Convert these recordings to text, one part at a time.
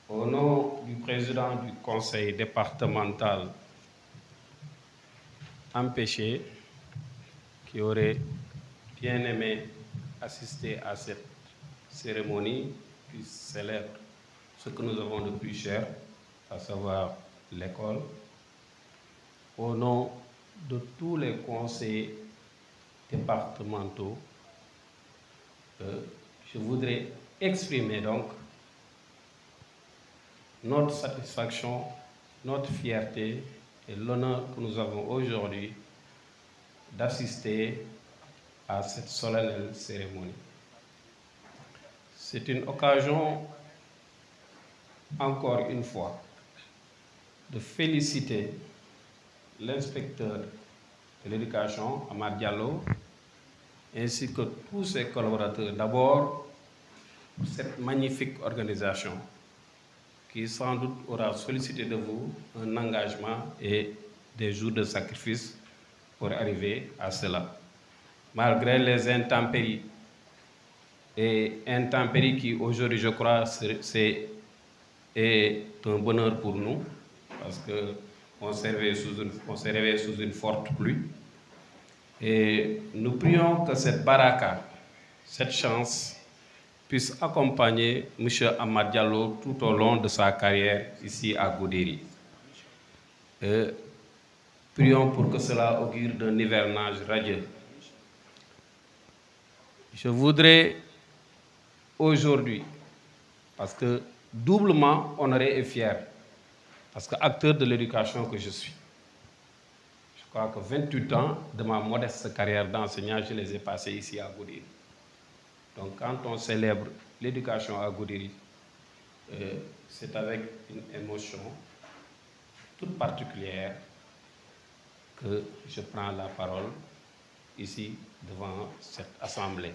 Au nom du président du conseil départemental empêché, qui aurait bien aimé assister à cette cérémonie qui célèbre ce que nous avons de plus cher, à savoir l'école, au nom de tous les conseillers départementaux, je voudrais exprimer donc notre satisfaction, notre fierté et l'honneur que nous avons aujourd'hui d'assister à cette solennelle cérémonie. C'est une occasion, encore une fois, de féliciter l'inspecteur de l'éducation, Amad Diallo, ainsi que tous ses collaborateurs. D'abord, pour cette magnifique organisation qui sans doute aura sollicité de vous un engagement et des jours de sacrifice pour arriver à cela. Malgré les intempéries qui aujourd'hui, je crois, est un bonheur pour nous, parce qu'on s'est réveillé sous une forte pluie. Et nous prions que cette baraka, cette chance, puisse accompagner M. Amad Diallo tout au long de sa carrière ici à Goudiri. Prions pour que cela augure d'un hivernage radieux. Je voudrais aujourd'hui, parce que doublement honoré et fier, parce que acteur de l'éducation que je suis. Je crois que 28 ans de ma modeste carrière d'enseignant, je les ai passés ici à Goudiri. Donc quand on célèbre l'éducation à Goudiri, c'est avec une émotion toute particulière que je prends la parole ici devant cette assemblée.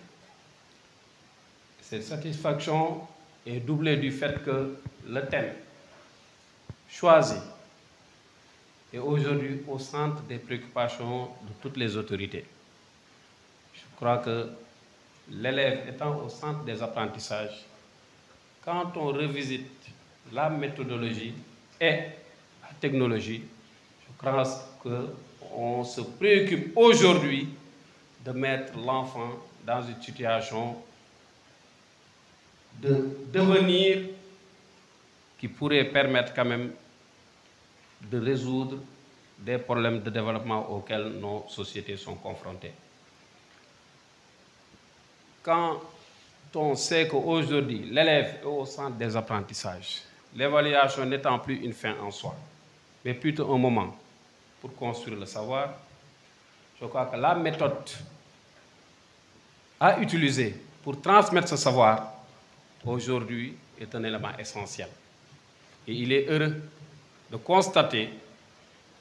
Cette satisfaction est doublée du fait que le thème choisi est aujourd'hui au centre des préoccupations de toutes les autorités. Je crois que l'élève étant au centre des apprentissages, quand on revisite la méthodologie et la technologie, je crois qu'on se préoccupe aujourd'hui de mettre l'enfant dans une situation de devenir qui pourrait permettre quand même de résoudre des problèmes de développement auxquels nos sociétés sont confrontées. Quand on sait qu'aujourd'hui, l'élève est au centre des apprentissages, l'évaluation n'étant plus une fin en soi, mais plutôt un moment pour construire le savoir, je crois que la méthode à utiliser pour transmettre ce savoir, aujourd'hui, est un élément essentiel. Et il est heureux de constater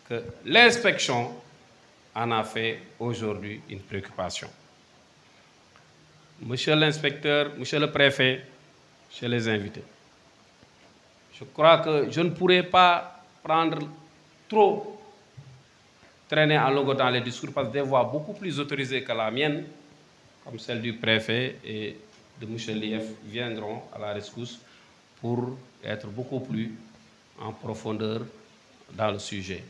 que l'inspection en a fait aujourd'hui une préoccupation. Monsieur l'inspecteur, monsieur le préfet, chez les invités, je crois que je ne pourrais pas prendre trop traîner en longueur dans les discours parce que des voix beaucoup plus autorisées que la mienne, comme celle du préfet et de M. Lief, viendront à la rescousse pour être beaucoup plus en profondeur dans le sujet.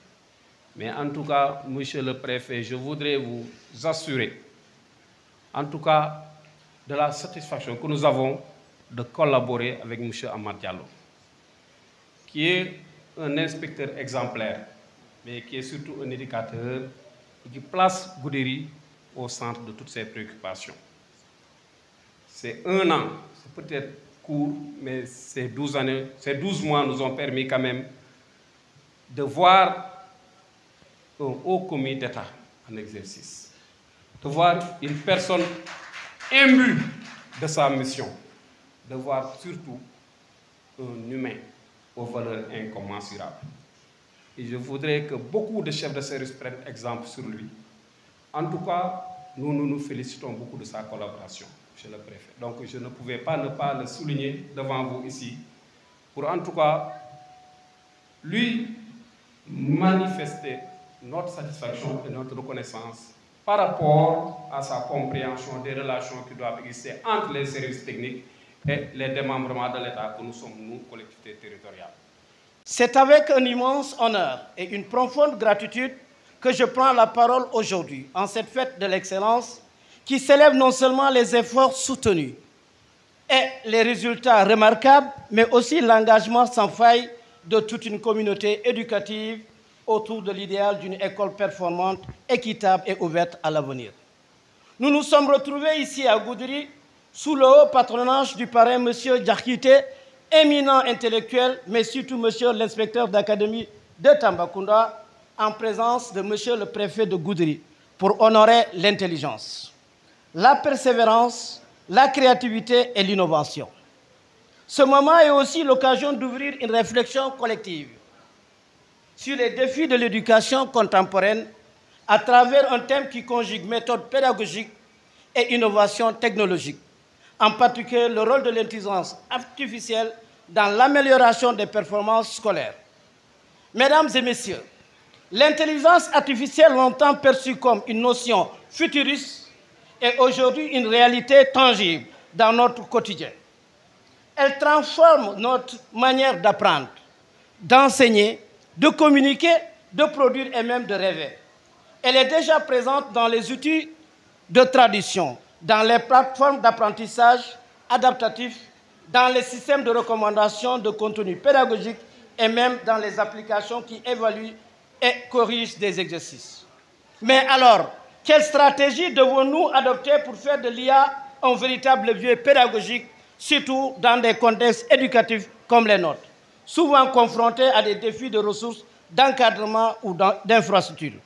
Mais en tout cas, monsieur le préfet, je voudrais vous assurer, en tout cas, de la satisfaction que nous avons de collaborer avec M. Amad Diallo, qui est un inspecteur exemplaire, mais qui est surtout un éducateur et qui place Goudiri au centre de toutes ses préoccupations. C'est un an, c'est peut-être court, mais ces 12 mois nous ont permis quand même de voir un haut comité d'État en exercice, de voir une personne imbue de sa mission, de voir surtout un humain aux valeurs incommensurables. Et je voudrais que beaucoup de chefs de service prennent exemple sur lui. En tout cas, nous félicitons beaucoup de sa collaboration, monsieur le préfet. Donc je ne pouvais pas ne pas le souligner devant vous ici, pour en tout cas, lui manifester notre satisfaction et notre reconnaissance par rapport à sa compréhension des relations qui doivent exister entre les services techniques et les démembrements de l'État que nous sommes, nous, collectivités territoriales. C'est avec un immense honneur et une profonde gratitude que je prends la parole aujourd'hui en cette fête de l'excellence qui célèbre non seulement les efforts soutenus et les résultats remarquables, mais aussi l'engagement sans faille de toute une communauté éducative autour de l'idéal d'une école performante, équitable et ouverte à l'avenir. Nous nous sommes retrouvés ici à Goudiri sous le haut patronage du parrain M. Diakité, éminent intellectuel, mais surtout M. l'inspecteur d'académie de Tambacounda, en présence de M. le préfet de Goudiri, pour honorer l'intelligence, la persévérance, la créativité et l'innovation. Ce moment est aussi l'occasion d'ouvrir une réflexion collective sur les défis de l'éducation contemporaine à travers un thème qui conjugue méthode pédagogique et innovation technologique, en particulier le rôle de l'intelligence artificielle dans l'amélioration des performances scolaires. Mesdames et messieurs, l'intelligence artificielle, longtemps perçue comme une notion futuriste, est aujourd'hui une réalité tangible dans notre quotidien. Elle transforme notre manière d'apprendre, d'enseigner, de communiquer, de produire et même de rêver. Elle est déjà présente dans les outils de traduction, dans les plateformes d'apprentissage adaptatif, dans les systèmes de recommandation de contenu pédagogique et même dans les applications qui évaluent et corrigent des exercices. Mais alors, quelle stratégie devons-nous adopter pour faire de l'IA un véritable levier pédagogique, surtout dans des contextes éducatifs comme les nôtres, souvent confrontés à des défis de ressources, d'encadrement ou d'infrastructures?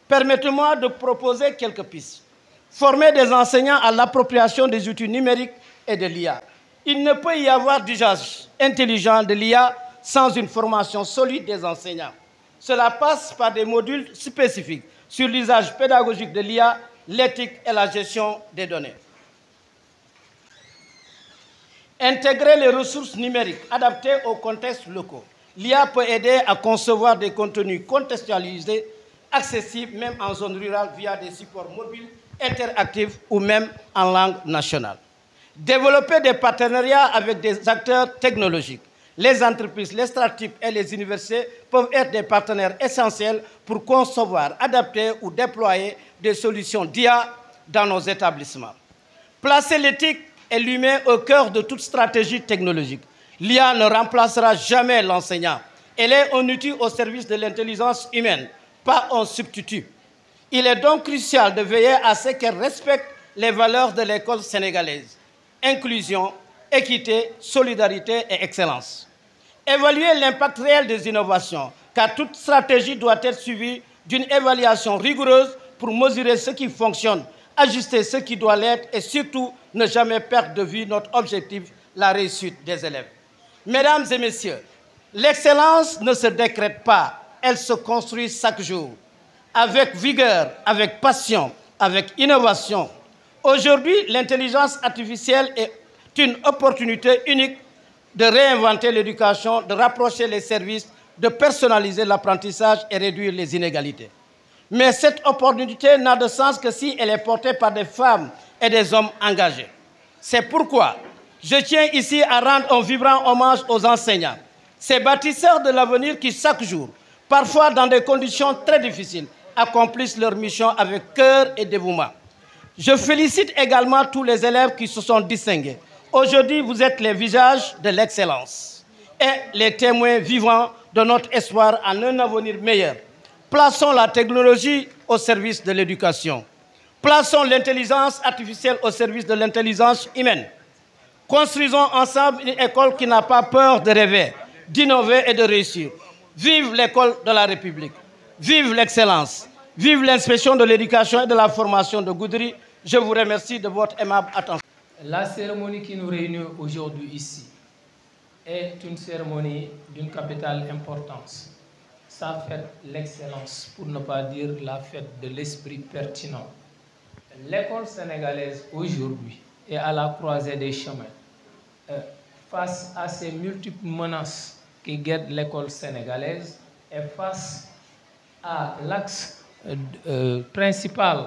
Permettez-moi de proposer quelques pistes. Former des enseignants à l'appropriation des outils numériques et de l'IA. Il ne peut y avoir d'usage intelligent de l'IA sans une formation solide des enseignants. Cela passe par des modules spécifiques sur l'usage pédagogique de l'IA, l'éthique et la gestion des données. Intégrer les ressources numériques adaptées aux contextes locaux. L'IA peut aider à concevoir des contenus contextualisés, accessibles même en zone rurale via des supports mobiles, interactifs ou même en langue nationale. Développer des partenariats avec des acteurs technologiques. Les entreprises, les startups et les universités peuvent être des partenaires essentiels pour concevoir, adapter ou déployer des solutions d'IA dans nos établissements. Placer l'éthique et l'humain au cœur de toute stratégie technologique. L'IA ne remplacera jamais l'enseignant. Elle est un outil au service de l'intelligence humaine, pas un substitut. Il est donc crucial de veiller à ce qu'elle respecte les valeurs de l'école sénégalaise. Inclusion, équité, solidarité et excellence. Évaluer l'impact réel des innovations, car toute stratégie doit être suivie d'une évaluation rigoureuse pour mesurer ce qui fonctionne, ajuster ce qui doit l'être et surtout ne jamais perdre de vue notre objectif, la réussite des élèves. Mesdames et messieurs, l'excellence ne se décrète pas, elle se construit chaque jour, avec vigueur, avec passion, avec innovation. Aujourd'hui, l'intelligence artificielle est une opportunité unique de réinventer l'éducation, de rapprocher les services, de personnaliser l'apprentissage et réduire les inégalités. Mais cette opportunité n'a de sens que si elle est portée par des femmes et des hommes engagés. C'est pourquoi je tiens ici à rendre un vibrant hommage aux enseignants, ces bâtisseurs de l'avenir qui chaque jour, parfois dans des conditions très difficiles, accomplissent leur mission avec cœur et dévouement. Je félicite également tous les élèves qui se sont distingués. Aujourd'hui, vous êtes les visages de l'excellence et les témoins vivants de notre espoir en un avenir meilleur. Plaçons la technologie au service de l'éducation. Plaçons l'intelligence artificielle au service de l'intelligence humaine. Construisons ensemble une école qui n'a pas peur de rêver, d'innover et de réussir. Vive l'école de la République. Vive l'excellence. Vive l'inspection de l'éducation et de la formation de Goudiri. Je vous remercie de votre aimable attention. La cérémonie qui nous réunit aujourd'hui ici est une cérémonie d'une capitale importance. Ça fête l'excellence, pour ne pas dire la fête de l'esprit pertinent. L'école sénégalaise aujourd'hui est à la croisée des chemins. Face à ces multiples menaces qui guettent l'école sénégalaise et face à l'axe principal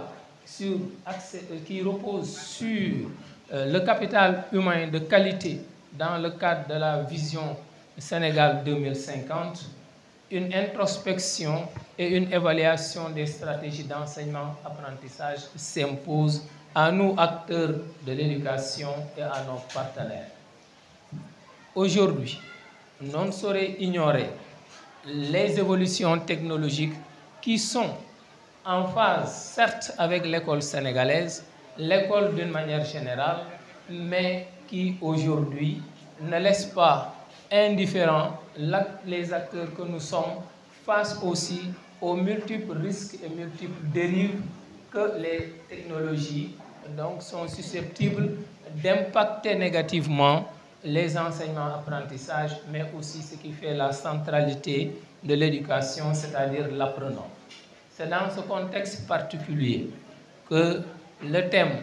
qui repose sur le capital humain de qualité dans le cadre de la vision Sénégal 2050, une introspection et une évaluation des stratégies d'enseignement-apprentissage s'imposent à nous, acteurs de l'éducation, et à nos partenaires. Aujourd'hui, on ne saurait ignorer les évolutions technologiques qui sont en phase, certes, avec l'école sénégalaise, l'école d'une manière générale, mais qui aujourd'hui ne laissent pas indifférents les acteurs que nous sommes face aussi aux multiples risques et multiples dérives que les technologies donc, sont susceptibles d'impacter négativement les enseignements-apprentissages, mais aussi ce qui fait la centralité de l'éducation, c'est-à-dire l'apprenant. C'est dans ce contexte particulier que le thème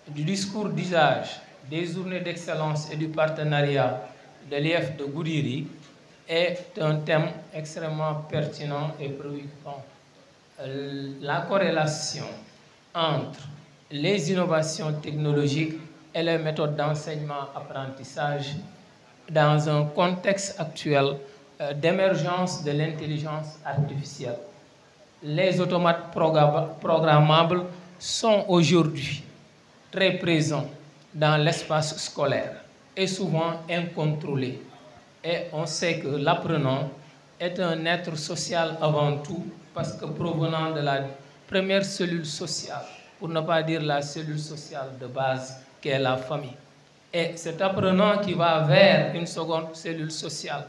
du discours d'usage des journées d'excellence et du partenariat de l'IEF de Goudiri est un thème extrêmement pertinent et préoccupant. La corrélation entre les innovations technologiques et les méthodes d'enseignement-apprentissage dans un contexte actuel d'émergence de l'intelligence artificielle. Les automates programmables sont aujourd'hui très présents dans l'espace scolaire et souvent incontrôlés. Et on sait que l'apprenant est un être social avant tout, parce que provenant de la première cellule sociale, pour ne pas dire la cellule sociale de base, qui est la famille. Et cet apprenant qui va vers une seconde cellule sociale,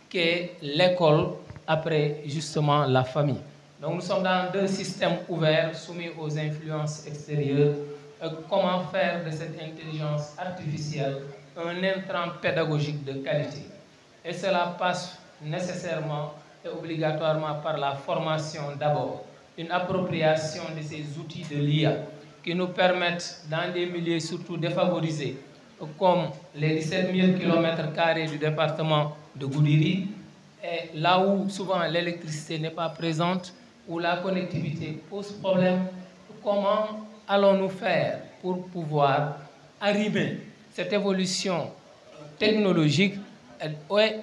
qui est l'école, après justement la famille. Donc nous sommes dans deux systèmes ouverts, soumis aux influences extérieures. Comment faire de cette intelligence artificielle un intrant pédagogique de qualité? Et cela passe nécessairement et obligatoirement par la formation d'abord, une appropriation de ces outils de l'IA qui nous permettent, dans des milieux surtout défavorisés, comme les 17 000 km² du département de Goudiri, et là où souvent l'électricité n'est pas présente, où la connectivité pose problème, comment allons-nous faire pour pouvoir arriver cette évolution technologique et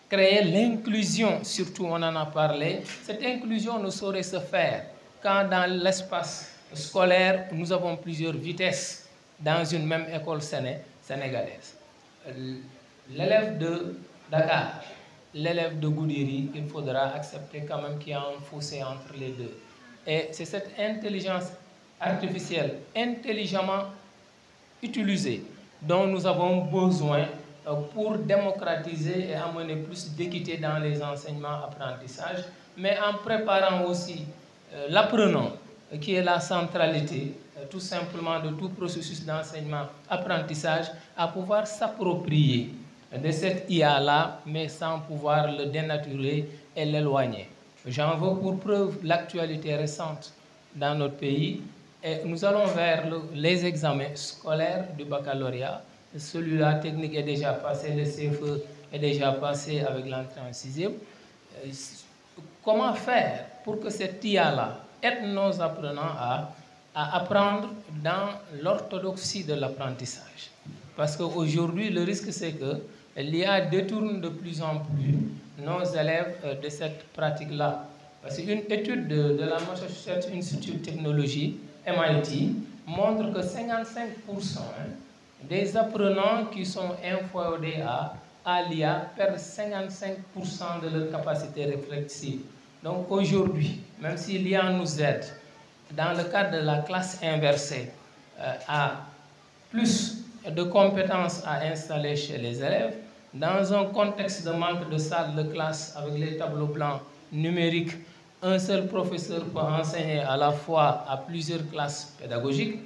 créer l'inclusion, surtout on en a parlé. Cette inclusion ne saurait se faire quand dans l'espace scolaire, nous avons plusieurs vitesses dans une même école sénégalaise. L'élève de Dakar, l'élève de Goudiri, il faudra accepter quand même qu'il y a un fossé entre les deux. Et c'est cette intelligence artificielle intelligemment utilisée dont nous avons besoin pour démocratiser et amener plus d'équité dans les enseignements-apprentissages, mais en préparant aussi l'apprenant, qui est la centralité tout simplement de tout processus d'enseignement-apprentissage, à pouvoir s'approprier de cette IA-là, mais sans pouvoir le dénaturer et l'éloigner. J'en veux pour preuve l'actualité récente dans notre pays, et nous allons vers les examens scolaires du baccalauréat. Celui-là, technique, est déjà passé, le CFE est déjà passé avec l'entrée en 6e. Comment faire pour que cette IA-là aide nos apprenants à apprendre dans l'orthodoxie de l'apprentissage? Parce qu'aujourd'hui, le risque, c'est que l'IA détourne de plus en plus nos élèves de cette pratique-là. Parce qu'une étude de la Massachusetts Institute of Technology, MIT, montre que 55% des apprenants qui sont inféodés à l'IA perdent 55% de leur capacité réflexive. Donc aujourd'hui, même si l'IA nous aide dans le cadre de la classe inversée à plus de compétences à installer chez les élèves, dans un contexte de manque de salles de classe avec les tableaux blancs numériques, un seul professeur peut enseigner à la fois à plusieurs classes pédagogiques,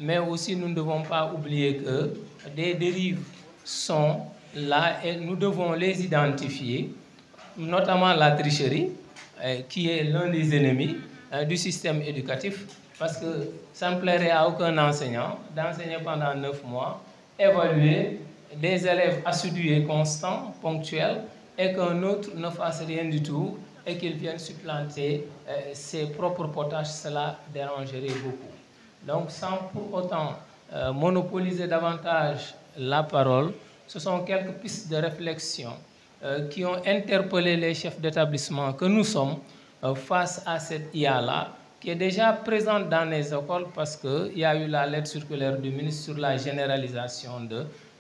mais aussi nous ne devons pas oublier que des dérives sont là et nous devons les identifier, notamment la tricherie, qui est l'un des ennemis du système éducatif, parce que ça ne plairait à aucun enseignant d'enseigner pendant 9 mois, évaluer des élèves assidus et constants, ponctuels, et qu'un autre ne fasse rien du tout et qu'il vienne supplanter ses propres potages. Cela dérangerait beaucoup. Donc sans pour autant monopoliser davantage la parole, ce sont quelques pistes de réflexion qui ont interpellé les chefs d'établissement que nous sommes face à cette IA-là, qui est déjà présente dans les écoles parce qu'il y a eu la lettre circulaire du ministre sur la généralisation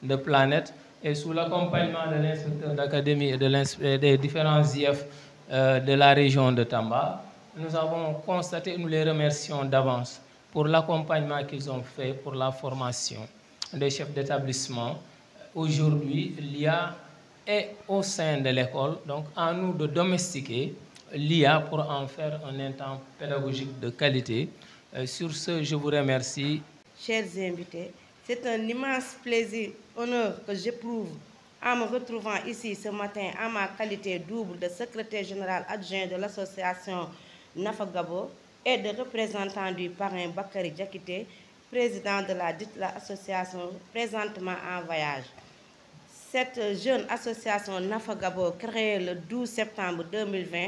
de Planète, et sous l'accompagnement de l'inspecteur d'académie et des différents IF de la région de Tamba, nous avons constaté, nous les remercions d'avance pour l'accompagnement qu'ils ont fait pour la formation des chefs d'établissement. Aujourd'hui, l'IA est au sein de l'école, donc à nous de domestiquer l'IA pour en faire un intrant pédagogique de qualité. Sur ce, je vous remercie. Chers invités, c'est un immense plaisir, honneur que j'éprouve en me retrouvant ici ce matin en ma qualité double de secrétaire général adjoint de l'association Nafagabo et de représentant du parrain Bakary Diakité, président de l'association présentement en voyage. Cette jeune association Nafagabo, créée le 12 septembre 2020,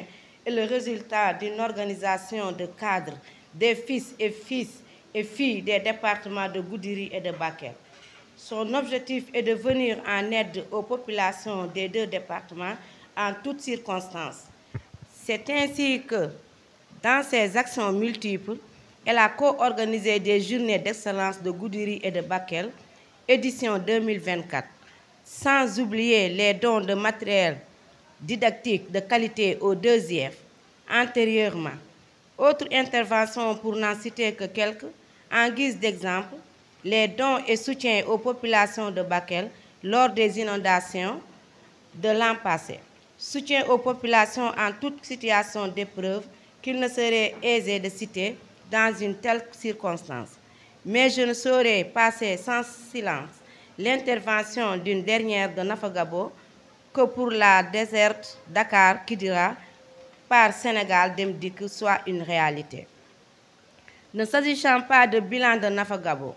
est le résultat d'une organisation de cadres, des fils et filles des départements de Goudiri et de Bakel. Son objectif est de venir en aide aux populations des deux départements en toutes circonstances. C'est ainsi que, dans ses actions multiples, elle a co-organisé des journées d'excellence de Goudiri et de Bakel, édition 2024, sans oublier les dons de matériel didactique de qualité aux deux IF antérieurement. Autre intervention pour n'en citer que quelques, en guise d'exemple, les dons et soutiens aux populations de Bakel lors des inondations de l'an passé. Soutien aux populations en toute situation d'épreuve qu'il ne serait aisé de citer dans une telle circonstance. Mais je ne saurais passer sans silence l'intervention d'une dernière de Nafagabo que pour la desserte Dakar-Kidira par Sénégal Demdik soit une réalité. Ne s'agissant pas de bilan de Nafagabo,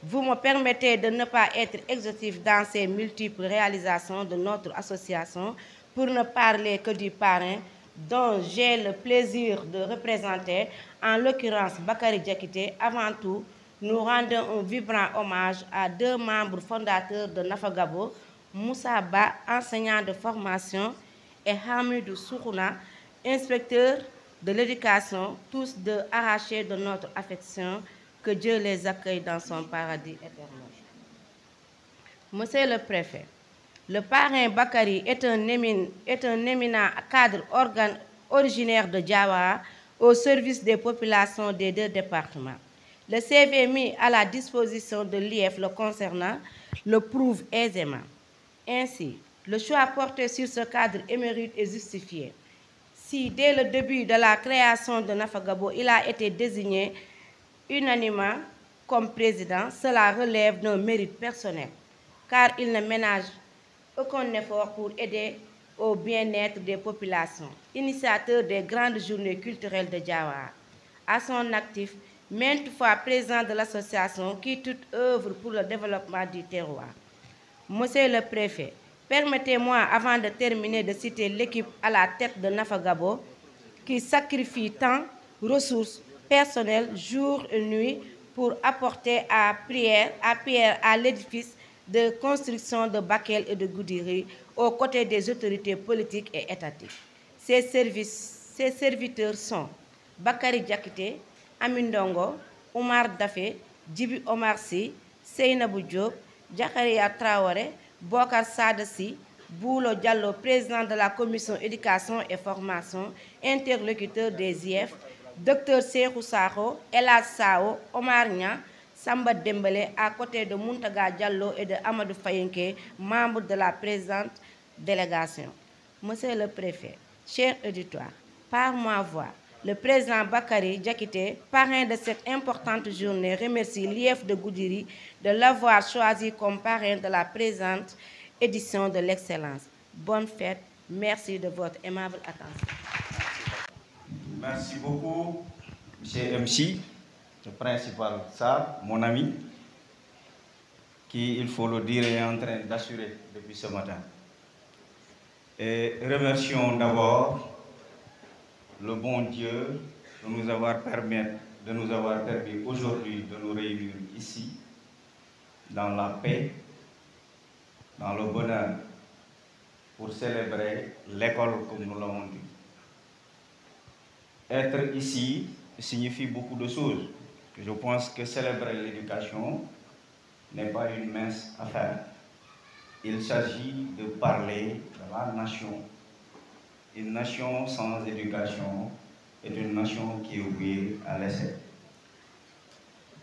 vous me permettez de ne pas être exhaustif dans ces multiples réalisations de notre association pour ne parler que du parrain dont j'ai le plaisir de représenter, en l'occurrence Bakary Diakité. Avant tout, nous rendons un vibrant hommage à deux membres fondateurs de Nafagabo, Moussa Ba, enseignant de formation, et Hamidou Soukouna, inspecteur de l'éducation, tous deux arrachés de notre affection. Que Dieu les accueille dans son paradis éternel. Monsieur le préfet, le parrain Bakary est un éminent cadre originaire de Diawara au service des populations des deux départements. Le CV mis à la disposition de l'IF le concernant le prouve aisément. Ainsi, le choix porté sur ce cadre émérite est justifié. Si dès le début de la création de Nafagabo, il a été désigné unanimement comme président, cela relève d'un mérite personnel, car il ne ménage aucun effort pour aider au bien-être des populations. Initiateur des grandes journées culturelles de Diawara, à son actif, maintes fois président de l'association qui toute œuvre pour le développement du terroir. Monsieur le préfet, permettez-moi, avant de terminer, de citer l'équipe à la tête de Nafagabo qui sacrifie tant ressources personnelles jour et nuit pour apporter à pierre à l'édifice de construction de Bakel et de Goudiri aux côtés des autorités politiques et étatiques. Ces serviteurs sont Bakary Diakité, Amindongo, Omar Dafé, Djibi Omar Sy, Seynabou Diop, Diakaria Traoré, Bokar Sadassi, Boulo Diallo, président de la commission éducation et formation, interlocuteur des IF, Dr Serhou Sakho, Elad Sao, Omar Nia, Samba Dembélé, à côté de Muntaga Diallo et de Amadou Fayenke, membres de la présente délégation. Monsieur le préfet, chers auditoires, par ma voix, le président Bakary Diakité, parrain de cette importante journée, remercie l'IF de Goudiri de l'avoir choisi comme parrain de la présente édition de l'excellence. Bonne fête, merci de votre aimable attention. Merci beaucoup, M. MC, le principal Sarr, mon ami, qui, il faut le dire, est en train d'assurer depuis ce matin. Et remercions d'abord le bon Dieu de nous avoir permis aujourd'hui de nous réunir ici dans la paix, dans le bonheur, pour célébrer l'école comme nous l'avons dit. Être ici signifie beaucoup de choses. Je pense que célébrer l'éducation n'est pas une mince affaire. Il s'agit de parler de la nation. Une nation sans éducation est une nation qui est vouée à l'échec.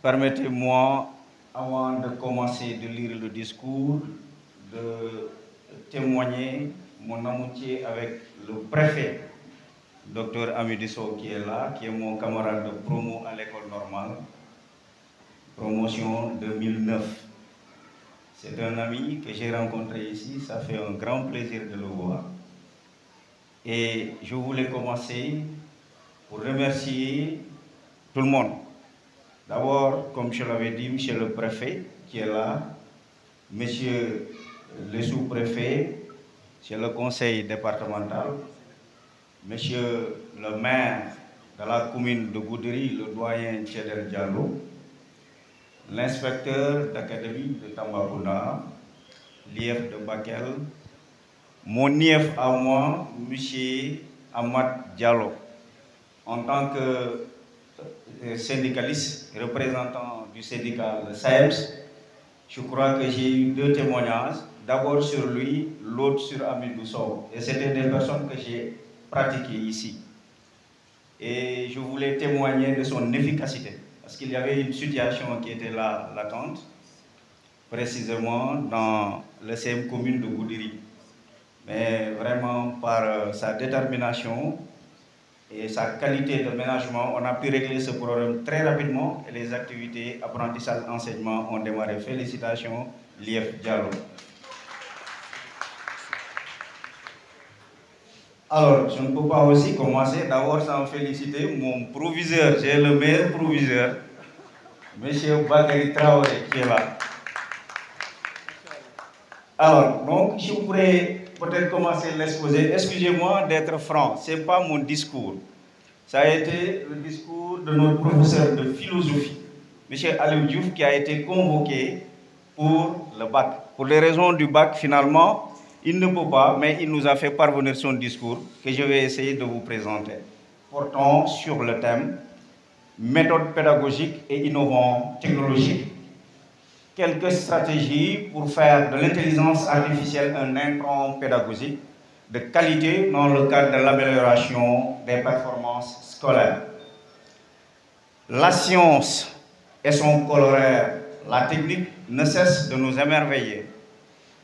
Permettez-moi, avant de commencer de lire le discours, de témoigner mon amitié avec le préfet, Dr Amidiso, qui est là, qui est mon camarade de promo à l'école normale, promotion 2009. C'est un ami que j'ai rencontré ici, ça fait un grand plaisir de le voir. Et je voulais commencer pour remercier tout le monde. D'abord, comme je l'avais dit, monsieur le préfet qui est là, monsieur le sous-préfet, monsieur le conseil départemental, monsieur le maire de la commune de Goudiri, le doyen Tchedel Diallo, l'inspecteur d'académie de Tambacounda, l'IF de Bakel, mon IF à moi, monsieur Ahmad Diallo, en tant que syndicaliste, représentant du syndicat le SAEMS, je crois que j'ai eu deux témoignages, d'abord sur lui, l'autre sur Amidou Sow. Et c'était des personnes que j'ai pratiquées ici. Et je voulais témoigner de son efficacité, parce qu'il y avait une situation qui était là, latente, précisément dans le CM commune de Goudiri. Mais vraiment, par sa détermination et sa qualité de ménagement, on a pu régler ce problème très rapidement et les activités apprentissage enseignement ont démarré. Félicitations, l'IF Diallo. Alors, je ne peux pas aussi commencer d'abord sans féliciter mon proviseur. J'ai le meilleur proviseur, M. Bakary Traoré, qui est là. Alors, donc, je pourrais peut-être commencer l'exposé. Excusez-moi d'être franc, ce n'est pas mon discours. Ça a été le discours de notre professeur de philosophie, M. Aliou Diouf, qui a été convoqué pour le bac. Pour les raisons du bac, finalement, il ne peut pas, mais il nous a fait parvenir son discours que je vais essayer de vous présenter. Portant sur le thème « Méthode pédagogique et innovant technologique ». Quelques stratégies pour faire de l'intelligence artificielle un intrant pédagogique de qualité dans le cadre de l'amélioration des performances scolaires. La science et son corollaire, la technique, ne cessent de nous émerveiller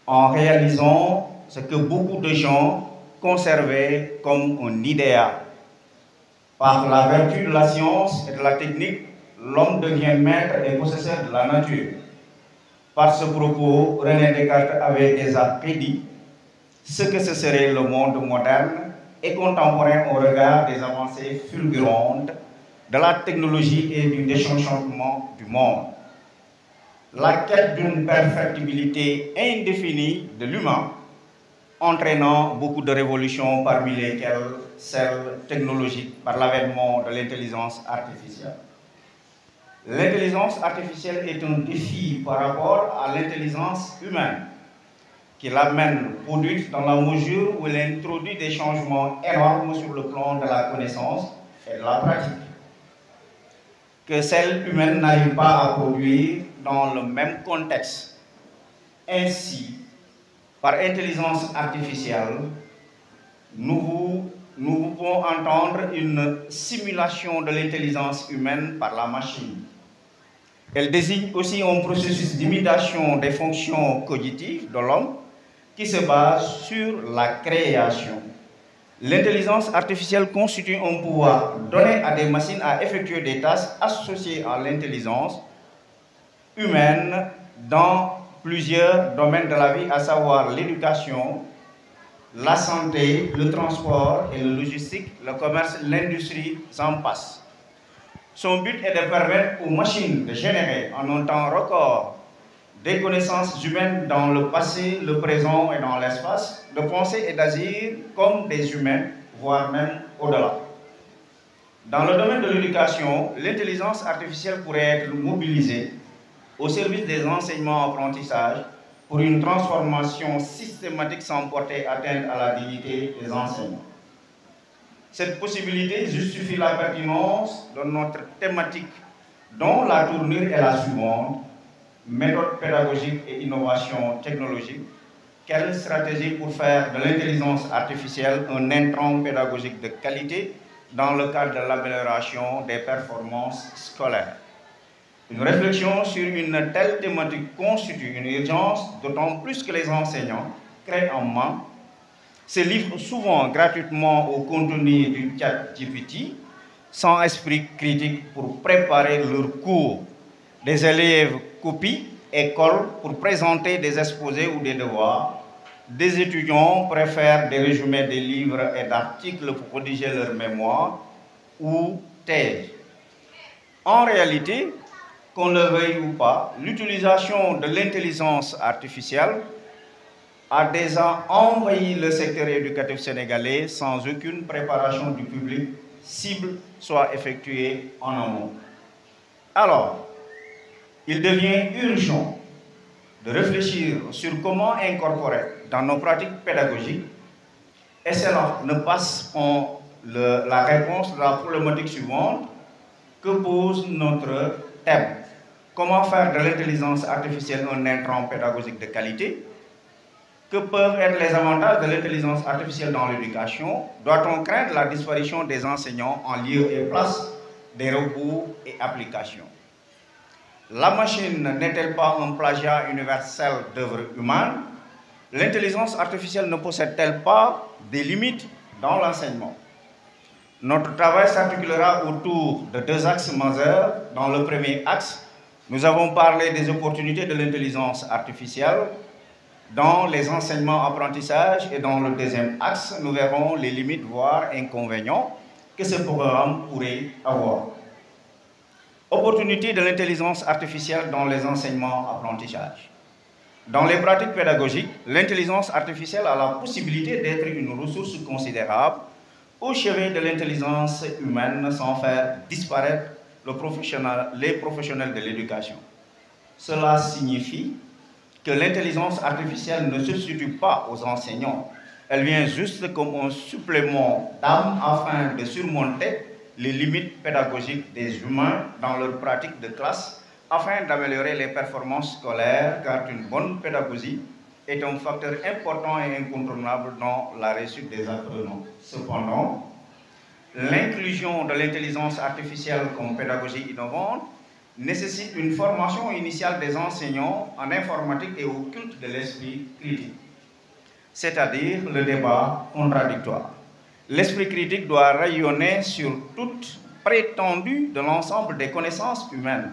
en réalisant ce que beaucoup de gens conservaient comme un idéal. Par la vertu de la science et de la technique, l'homme devient maître et possesseur de la nature. Par ce propos, René Descartes avait déjà prédit ce que ce serait le monde moderne et contemporain au regard des avancées fulgurantes de la technologie et du désenchantement du monde. La quête d'une perfectibilité indéfinie de l'humain, entraînant beaucoup de révolutions, parmi lesquelles celle technologique par l'avènement de l'intelligence artificielle. L'intelligence artificielle est un défi par rapport à l'intelligence humaine, qui l'amène produite dans la mesure où elle introduit des changements énormes sur le plan de la connaissance et de la pratique, que celle humaine n'arrive pas à produire dans le même contexte. Ainsi, par intelligence artificielle, nous pouvons entendre une simulation de l'intelligence humaine par la machine. Elle désigne aussi un processus d'imitation des fonctions cognitives de l'homme qui se base sur la création. L'intelligence artificielle constitue un pouvoir donné à des machines à effectuer des tâches associées à l'intelligence humaine dans plusieurs domaines de la vie, à savoir l'éducation, la santé, le transport et la logistique, le commerce, l'industrie, j'en passe. Son but est de permettre aux machines de générer en un temps record des connaissances humaines dans le passé, le présent et dans l'espace, de penser et d'agir comme des humains, voire même au-delà. Dans le domaine de l'éducation, l'intelligence artificielle pourrait être mobilisée au service des enseignements-apprentissages pour une transformation systématique sans porter atteinte à la dignité des enseignants. Cette possibilité justifie la pertinence de notre thématique dont la tournure est la suivante: méthode pédagogique et innovation technologique. Quelle stratégie pour faire de l'intelligence artificielle un intrant pédagogique de qualité dans le cadre de l'amélioration des performances scolaires? Une réflexion sur une telle thématique constitue une urgence, d'autant plus que les enseignants, clés en main, se livrent souvent gratuitement au contenu du ChatGPT, sans esprit critique pour préparer leurs cours. Des élèves copient et collent pour présenter des exposés ou des devoirs. Des étudiants préfèrent des résumés des livres et d'articles pour rédiger leur mémoire ou thèse. En réalité, qu'on le veuille ou pas, l'utilisation de l'intelligence artificielle a déjà envahi le secteur éducatif sénégalais sans aucune préparation du public cible soit effectuée en amont. Alors, il devient urgent de réfléchir sur comment incorporer dans nos pratiques pédagogiques, et cela ne passe pas la réponse de la problématique suivante que pose notre thème. Comment faire de l'intelligence artificielle un intrant pédagogique de qualité? Que peuvent être les avantages de l'intelligence artificielle dans l'éducation? Doit-on craindre la disparition des enseignants en lieu et place des robots et applications? La machine n'est-elle pas un plagiat universel d'œuvres humaines? L'intelligence artificielle ne possède-t-elle pas des limites dans l'enseignement? Notre travail s'articulera autour de deux axes majeurs. Dans le premier axe, nous avons parlé des opportunités de l'intelligence artificielle dans les enseignements-apprentissages, et dans le deuxième axe, nous verrons les limites, voire inconvénients, que ce programme pourrait avoir. Opportunités de l'intelligence artificielle dans les enseignements-apprentissages. Dans les pratiques pédagogiques, l'intelligence artificielle a la possibilité d'être une ressource considérable au chevet de l'intelligence humaine sans faire disparaître les professionnels de l'éducation. Cela signifie que l'intelligence artificielle ne se substitue pas aux enseignants. Elle vient juste comme un supplément d'âme afin de surmonter les limites pédagogiques des humains dans leur pratique de classe, afin d'améliorer les performances scolaires, car une bonne pédagogie est un facteur important et incontournable dans la réussite des apprenants. Cependant, l'inclusion de l'intelligence artificielle comme pédagogie innovante nécessite une formation initiale des enseignants en informatique et au culte de l'esprit critique, c'est-à-dire le débat contradictoire. L'esprit critique doit rayonner sur toute prétendue de l'ensemble des connaissances humaines.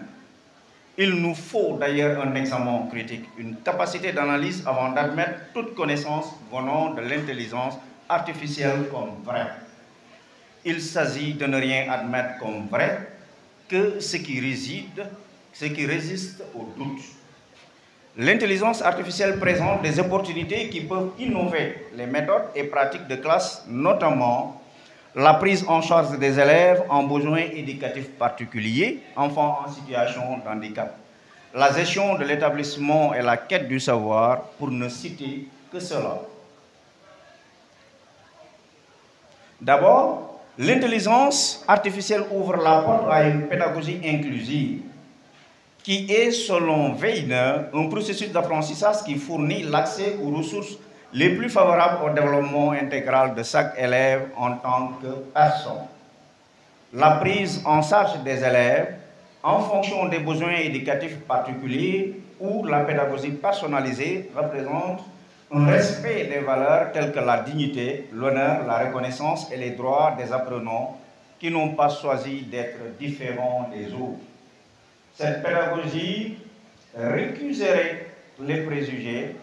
Il nous faut d'ailleurs un examen critique, une capacité d'analyse avant d'admettre toute connaissance venant de l'intelligence artificielle comme vraie. Il s'agit de ne rien admettre comme vrai que ce qui résiste au doute. L'intelligence artificielle présente des opportunités qui peuvent innover les méthodes et pratiques de classe, notamment la prise en charge des élèves en besoins éducatifs particuliers, enfants en situation de handicap, la gestion de l'établissement et la quête du savoir, pour ne citer que cela. D'abord, l'intelligence artificielle ouvre la porte à une pédagogie inclusive, qui est, selon Weiner, un processus d'apprentissage qui fournit l'accès aux ressources les plus favorables au développement intégral de chaque élève en tant que personne. La prise en charge des élèves en fonction des besoins éducatifs particuliers ou la pédagogie personnalisée représente un respect des valeurs telles que la dignité, l'honneur, la reconnaissance et les droits des apprenants qui n'ont pas choisi d'être différents des autres. Cette pédagogie récuserait les préjugés,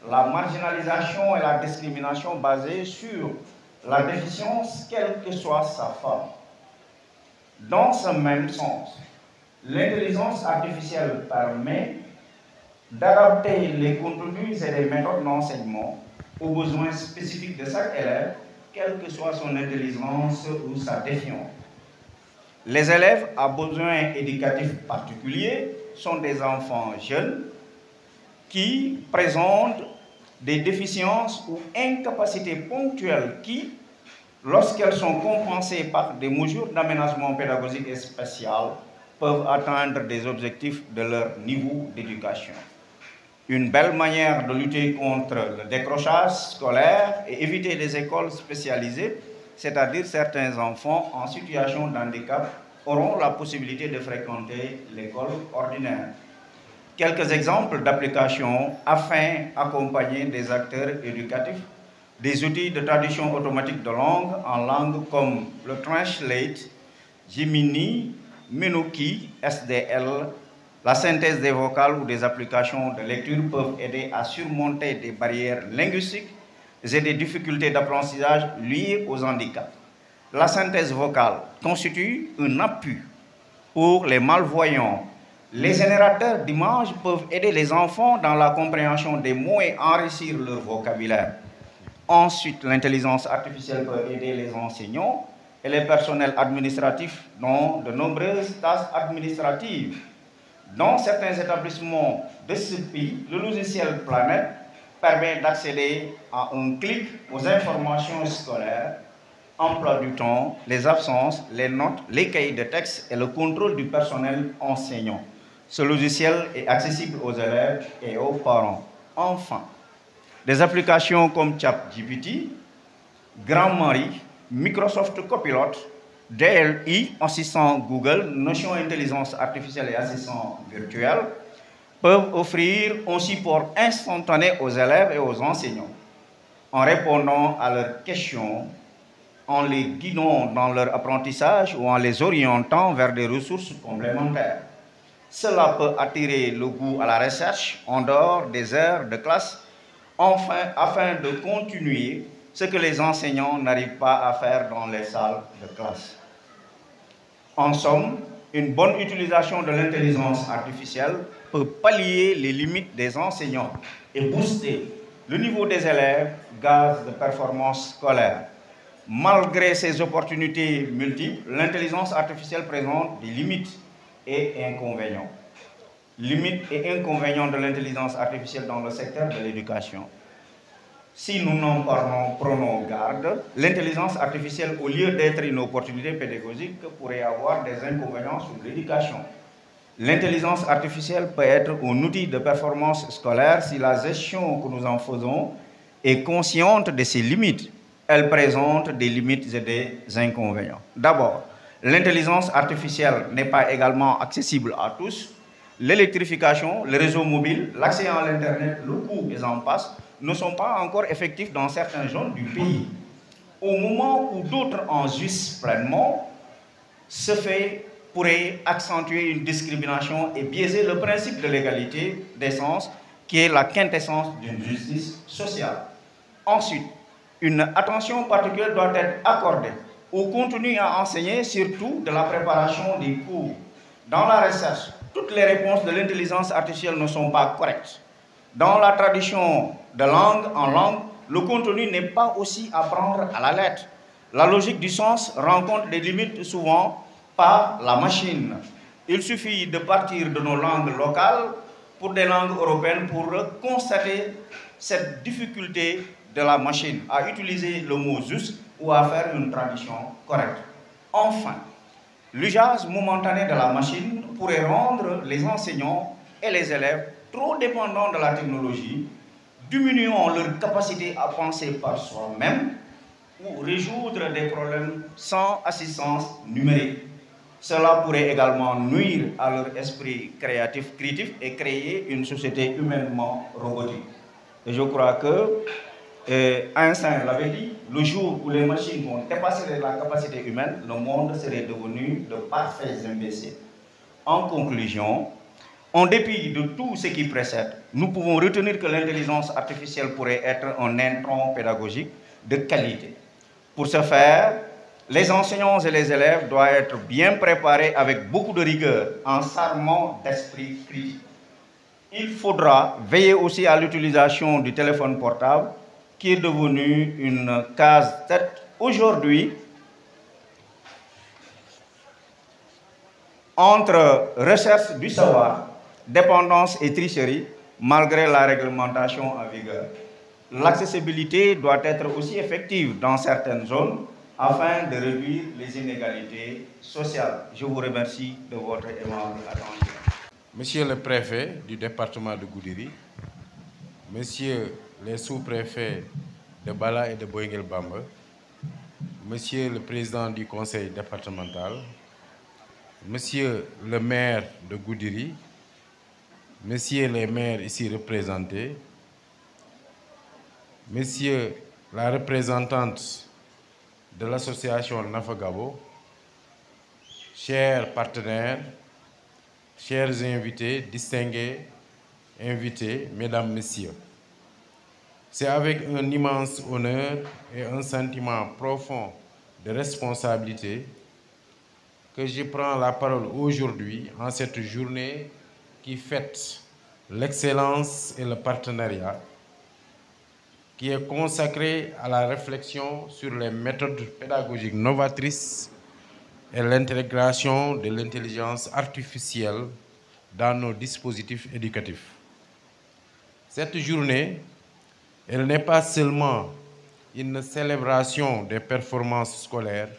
la marginalisation et la discrimination basées sur la déficience, quelle que soit sa forme. Dans ce même sens, l'intelligence artificielle permet d'adapter les contenus et les méthodes d'enseignement aux besoins spécifiques de chaque élève, quelle que soit son intelligence ou sa défiance. Les élèves à besoins éducatifs particuliers sont des enfants jeunes qui présentent des déficiences ou incapacités ponctuelles qui, lorsqu'elles sont compensées par des mesures d'aménagement pédagogique et spécial, peuvent atteindre des objectifs de leur niveau d'éducation. Une belle manière de lutter contre le décrochage scolaire et éviter les écoles spécialisées, c'est-à-dire certains enfants en situation de handicap auront la possibilité de fréquenter l'école ordinaire. Quelques exemples d'applications afin d'accompagner des acteurs éducatifs, des outils de traduction automatique de langue en langue comme le Translate, Gemini, Menuki, SDL, la synthèse des vocales ou des applications de lecture peuvent aider à surmonter des barrières linguistiques et des difficultés d'apprentissage liées aux handicaps. La synthèse vocale constitue un appui pour les malvoyants. Les générateurs d'images peuvent aider les enfants dans la compréhension des mots et enrichir leur vocabulaire. Ensuite, l'intelligence artificielle peut aider les enseignants et les personnels administratifs dans de nombreuses tâches administratives. Dans certains établissements de ce pays, le logiciel Planète permet d'accéder à un clic aux informations scolaires, emploi du temps, les absences, les notes, les cahiers de texte et le contrôle du personnel enseignant. Ce logiciel est accessible aux élèves et aux parents. Enfin, des applications comme ChatGPT, Grammarly, Microsoft Copilot, DLI, assistant Google, Notion Intelligence Artificielle et assistant virtuel, peuvent offrir un support instantané aux élèves et aux enseignants, en répondant à leurs questions, en les guidant dans leur apprentissage ou en les orientant vers des ressources complémentaires. Cela peut attirer le goût à la recherche en dehors des heures de classe, enfin, afin de continuer ce que les enseignants n'arrivent pas à faire dans les salles de classe. En somme, une bonne utilisation de l'intelligence artificielle peut pallier les limites des enseignants et booster le niveau des élèves, gage de performance scolaire. Malgré ces opportunités multiples, l'intelligence artificielle présente des limites et inconvénients. Limites et inconvénients de l'intelligence artificielle dans le secteur de l'éducation. Si nous n'en prenons garde, l'intelligence artificielle, au lieu d'être une opportunité pédagogique, pourrait avoir des inconvénients sur l'éducation. L'intelligence artificielle peut être un outil de performance scolaire si la gestion que nous en faisons est consciente de ses limites. Elle présente des limites et des inconvénients. D'abord, l'intelligence artificielle n'est pas également accessible à tous. L'électrification, le réseau mobile, l'accès à l'Internet, le coût et j'en passe, ne sont pas encore effectifs dans certaines zones du pays. Au moment où d'autres en jouissent pleinement, ce fait pourrait accentuer une discrimination et biaiser le principe de l'égalité des chances, qui est la quintessence d'une justice sociale. Ensuite, une attention particulière doit être accordée au contenu à enseigner, surtout de la préparation des cours. Dans la recherche, toutes les réponses de l'intelligence artificielle ne sont pas correctes. Dans la traduction de langue en langue, le contenu n'est pas aussi à prendre à la lettre. La logique du sens rencontre des limites souvent par la machine. Il suffit de partir de nos langues locales pour des langues européennes pour constater cette difficulté de la machine à utiliser le mot juste ou à faire une traduction correcte. Enfin, l'usage momentané de la machine pourrait rendre les enseignants et les élèves trop dépendants de la technologie, diminuant leur capacité à penser par soi-même ou résoudre des problèmes sans assistance numérique. Cela pourrait également nuire à leur esprit créatif, critique et créer une société humainement robotique. Et je crois que Einstein l'avait dit, le jour où les machines vont dépasser la capacité humaine, le monde serait devenu de parfaits imbéciles. En conclusion, en dépit de tout ce qui précède, nous pouvons retenir que l'intelligence artificielle pourrait être un intrant pédagogique de qualité. Pour ce faire, les enseignants et les élèves doivent être bien préparés avec beaucoup de rigueur, en s'armant d'esprit critique. Il faudra veiller aussi à l'utilisation du téléphone portable, qui est devenu une casse-tête aujourd'hui entre recherche du savoir dépendance et tricherie malgré la réglementation en vigueur. L'accessibilité doit être aussi effective dans certaines zones afin de réduire les inégalités sociales. Je vous remercie de votre aimable attention. Monsieur le préfet du département de Goudiri, Monsieur les sous-préfets de Bala et de Boyenguel-Bamba, Monsieur le président du conseil départemental, Monsieur le maire de Goudiri, Messieurs les maires ici représentés, Messieurs la représentante de l'association Nafagabo, chers partenaires, chers invités, distingués invités, Mesdames, Messieurs. C'est avec un immense honneur et un sentiment profond de responsabilité que je prends la parole aujourd'hui en cette journée qui fête l'excellence et le partenariat, qui est consacrée à la réflexion sur les méthodes pédagogiques novatrices et l'intégration de l'intelligence artificielle dans nos dispositifs éducatifs. Cette journée, elle n'est pas seulement une célébration des performances scolaires,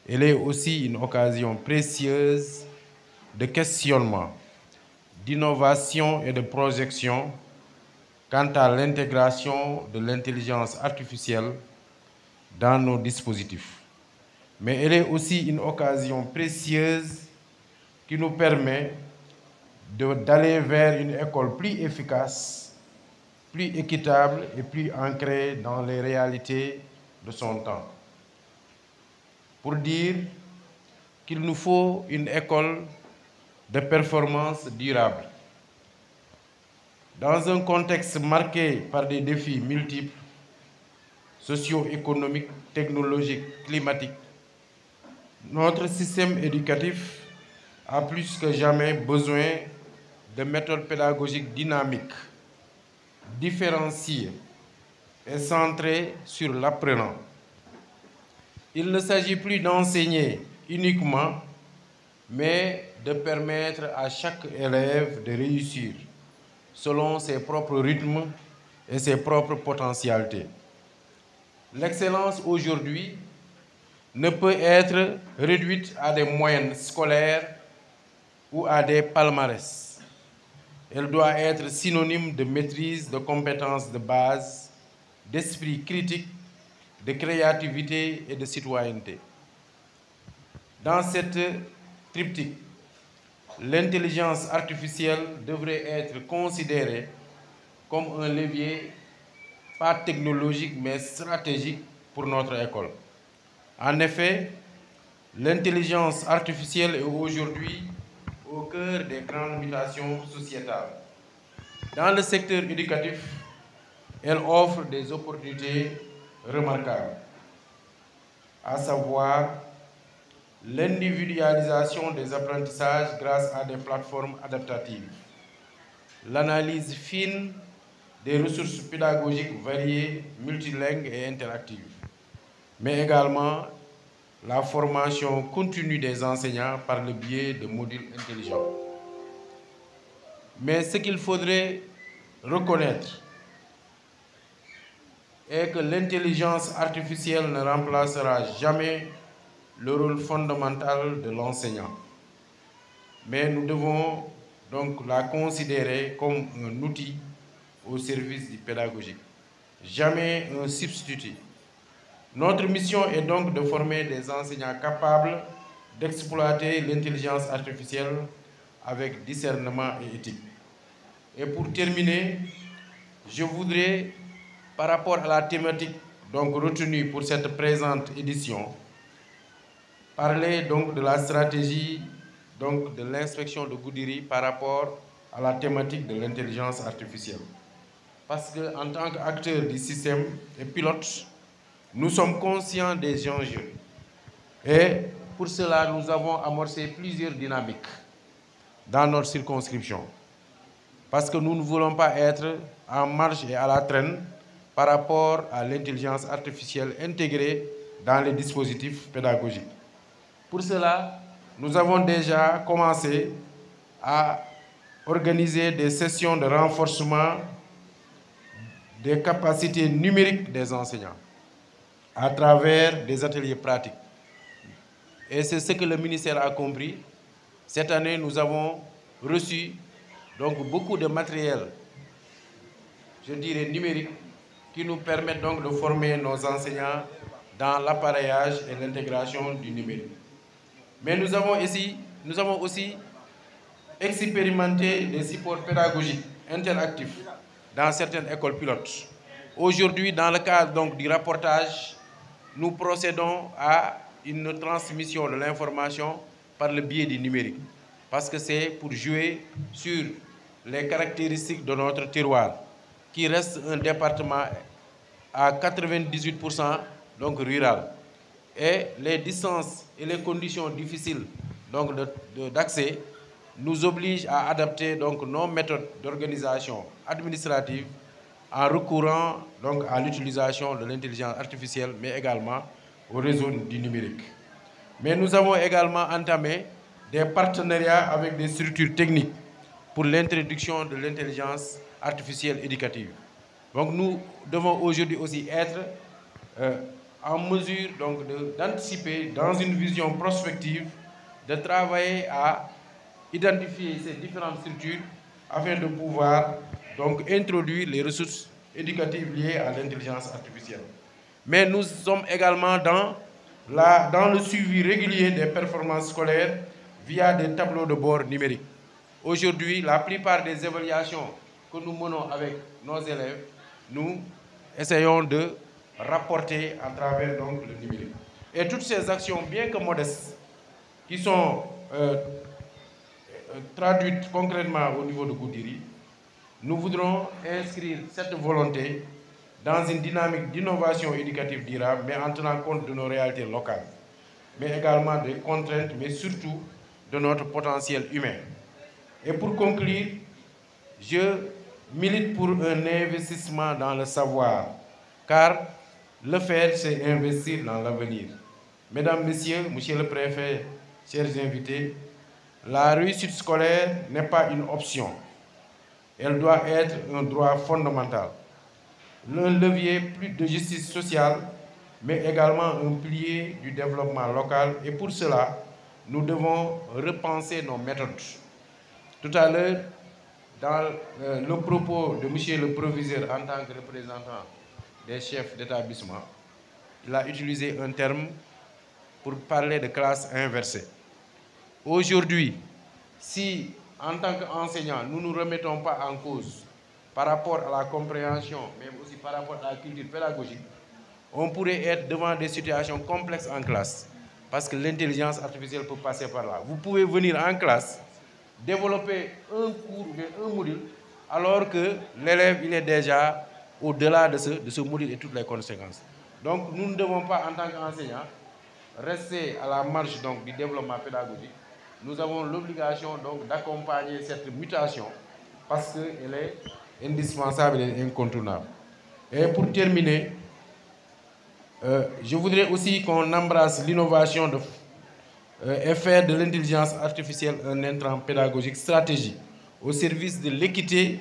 elle est aussi une occasion précieuse de questionnement, d'innovation et de projection quant à l'intégration de l'intelligence artificielle dans nos dispositifs. Mais elle est aussi une occasion précieuse qui nous permet d'aller vers une école plus efficace, plus équitable et plus ancrée dans les réalités de son temps. Pour dire qu'il nous faut une école de performance durable. Dans un contexte marqué par des défis multiples, socio-économiques, technologiques, climatiques, notre système éducatif a plus que jamais besoin de méthodes pédagogiques dynamiques, différenciées et centrées sur l'apprenant. Il ne s'agit plus d'enseigner uniquement, mais de permettre à chaque élève de réussir selon ses propres rythmes et ses propres potentialités. L'excellence aujourd'hui ne peut être réduite à des moyennes scolaires ou à des palmarès. Elle doit être synonyme de maîtrise de compétences de base, d'esprit critique, de créativité et de citoyenneté. Dans cette triptyque, l'intelligence artificielle devrait être considérée comme un levier, pas technologique, mais stratégique pour notre école. En effet, l'intelligence artificielle est aujourd'hui au cœur des grandes mutations sociétales. Dans le secteur éducatif, elle offre des opportunités remarquables, à savoir l'individualisation des apprentissages grâce à des plateformes adaptatives, l'analyse fine des ressources pédagogiques variées, multilingues et interactives, mais également la formation continue des enseignants par le biais de modules intelligents. Mais ce qu'il faudrait reconnaître est que l'intelligence artificielle ne remplacera jamais le rôle fondamental de l'enseignant. Mais nous devons donc la considérer comme un outil au service du pédagogique, jamais un substitut. Notre mission est donc de former des enseignants capables d'exploiter l'intelligence artificielle avec discernement et éthique. Et pour terminer, je voudrais, par rapport à la thématique donc retenue pour cette présente édition, parler donc de la stratégie donc de l'inspection de Goudiri par rapport à la thématique de l'intelligence artificielle. Parce qu'en tant qu'acteur du système et pilote, nous sommes conscients des enjeux. Et pour cela, nous avons amorcé plusieurs dynamiques dans notre circonscription. Parce que nous ne voulons pas être en marge et à la traîne par rapport à l'intelligence artificielle intégrée dans les dispositifs pédagogiques. Pour cela, nous avons déjà commencé à organiser des sessions de renforcement des capacités numériques des enseignants à travers des ateliers pratiques. Et c'est ce que le ministère a compris. Cette année, nous avons reçu donc beaucoup de matériel, je dirais numérique, qui nous permettent donc de former nos enseignants dans l'appareillage et l'intégration du numérique. Mais nous avons aussi expérimenté des supports pédagogiques interactifs dans certaines écoles pilotes. Aujourd'hui, dans le cadre donc, du rapportage, nous procédons à une transmission de l'information par le biais du numérique, parce que c'est pour jouer sur les caractéristiques de notre terroir, qui reste un département à 98% donc rural. Et les distances et les conditions difficiles d'accès nous obligent à adapter donc, nos méthodes d'organisation administrative en recourant donc, à l'utilisation de l'intelligence artificielle, mais également au réseau du numérique. Mais nous avons également entamé des partenariats avec des structures techniques pour l'introduction de l'intelligence artificielle éducative. Donc nous devons aujourd'hui aussi être en mesure d'anticiper dans une vision prospective, de travailler à identifier ces différentes structures afin de pouvoir donc introduire les ressources éducatives liées à l'intelligence artificielle. Mais nous sommes également dans le suivi régulier des performances scolaires via des tableaux de bord numériques. Aujourd'hui, la plupart des évaluations que nous menons avec nos élèves, nous essayons de rapporter à travers donc, le numérique. Et toutes ces actions, bien que modestes, qui sont traduites concrètement au niveau de Goudiri, nous voudrons inscrire cette volonté dans une dynamique d'innovation éducative durable, mais en tenant compte de nos réalités locales, mais également des contraintes, mais surtout de notre potentiel humain. Et pour conclure, je milite pour un investissement dans le savoir, car le faire, c'est investir dans l'avenir. Mesdames, Messieurs, Monsieur le Préfet, chers invités, la réussite scolaire n'est pas une option. Elle doit être un droit fondamental. Un levier plus de justice sociale, mais également un pilier du développement local. Et pour cela, nous devons repenser nos méthodes. Tout à l'heure, dans le propos de M. le Proviseur en tant que représentant des chefs d'établissement, il a utilisé un terme pour parler de classe inversée. Aujourd'hui, si en tant qu'enseignants, nous ne nous remettons pas en cause par rapport à la compréhension, mais aussi par rapport à la culture pédagogique, on pourrait être devant des situations complexes en classe, parce que l'intelligence artificielle peut passer par là. Vous pouvez venir en classe, développer un cours ou un module, alors que l'élève il est déjà au-delà de ce module et toutes les conséquences. Donc nous ne devons pas, en tant qu'enseignants, rester à la marge donc, du développement pédagogique. Nous avons l'obligation d'accompagner cette mutation parce qu'elle est indispensable et incontournable. Et pour terminer, je voudrais aussi qu'on embrasse l'innovation et faire de l'intelligence artificielle un intrant pédagogique stratégique au service de l'équité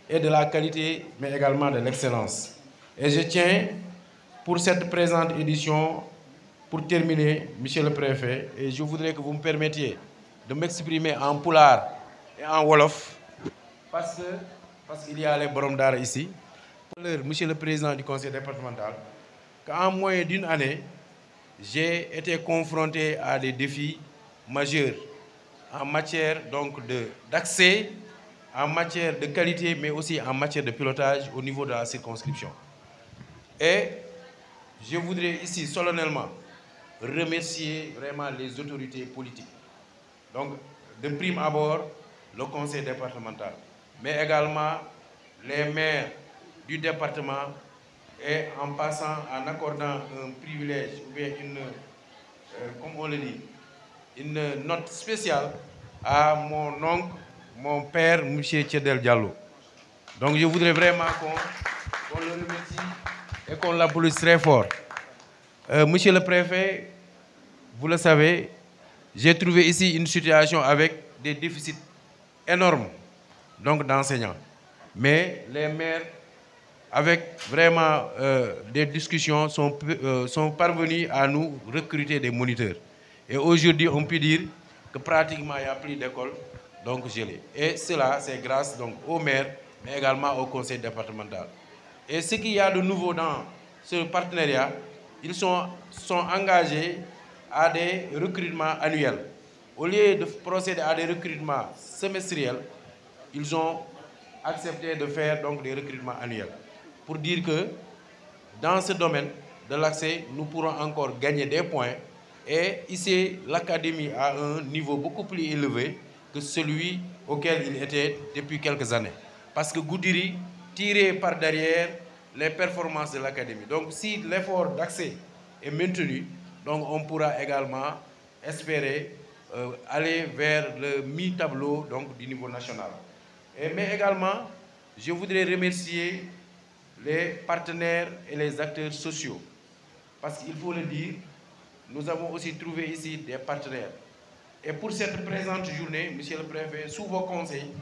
et de la qualité, mais également de l'excellence. Et je tiens, pour cette présente édition, pour terminer, Monsieur le Préfet, et je voudrais que vous me permettiez de m'exprimer en pulaar et en wolof, parce qu'il y a les borom daara ici. Monsieur le Président du Conseil départemental, qu'en moins d'une année, j'ai été confronté à des défis majeurs en matière d'accès, en matière de qualité, mais aussi en matière de pilotage au niveau de la circonscription. Et je voudrais ici solennellement remercier vraiment les autorités politiques. Donc, de prime abord, le conseil départemental, mais également les maires du département, et en passant, en accordant un privilège, ou bien comme on le dit, une note spéciale à mon oncle, mon père, M. Tchedel Diallo. Donc je voudrais vraiment qu'on le remercie et qu'on l'applaudisse très fort. Monsieur le Préfet, vous le savez, j'ai trouvé ici une situation avec des déficits énormes donc d'enseignants. Mais les maires, avec vraiment des discussions, sont parvenus à nous recruter des moniteurs. Et aujourd'hui, on peut dire que pratiquement il n'y a plus d'écoles donc gelées. Et cela, c'est grâce donc aux maires, mais également au conseil départemental. Et ce qu'il y a de nouveau dans ce partenariat, ils sont engagés à des recrutements annuels. Au lieu de procéder à des recrutements semestriels, ils ont accepté de faire donc des recrutements annuels. Pour dire que dans ce domaine de l'accès, nous pourrons encore gagner des points et ici l'académie a un niveau beaucoup plus élevé que celui auquel il était depuis quelques années. Parce que Goudiri tirait par derrière les performances de l'académie. Donc si l'effort d'accès est maintenu, donc on pourra également espérer aller vers le mi-tableau donc du niveau national. Mais également, je voudrais remercier les partenaires et les acteurs sociaux. Parce qu'il faut le dire, nous avons aussi trouvé ici des partenaires. Et pour cette présente journée, Monsieur le Préfet, sous vos conseils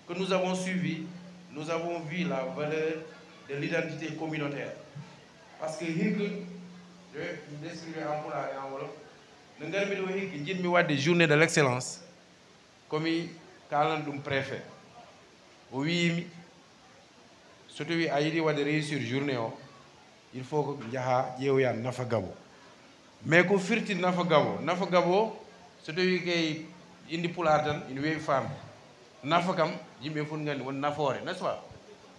que nous avons suivis, nous avons vu la valeur de l'identité communautaire. Parce que, je vais vous décrire en pulaar et en wolof, nous avons des journées de l'excellence, comme le préfet. Oui, surtout si vous avez réussir la journée, il faut que vous ayez nafa gabo. Mais ko firti nafa gabo, surtout si indi pulatan, une vieille femme. Nafa kam, jimbe fungani won nafore, n'est-ce pas?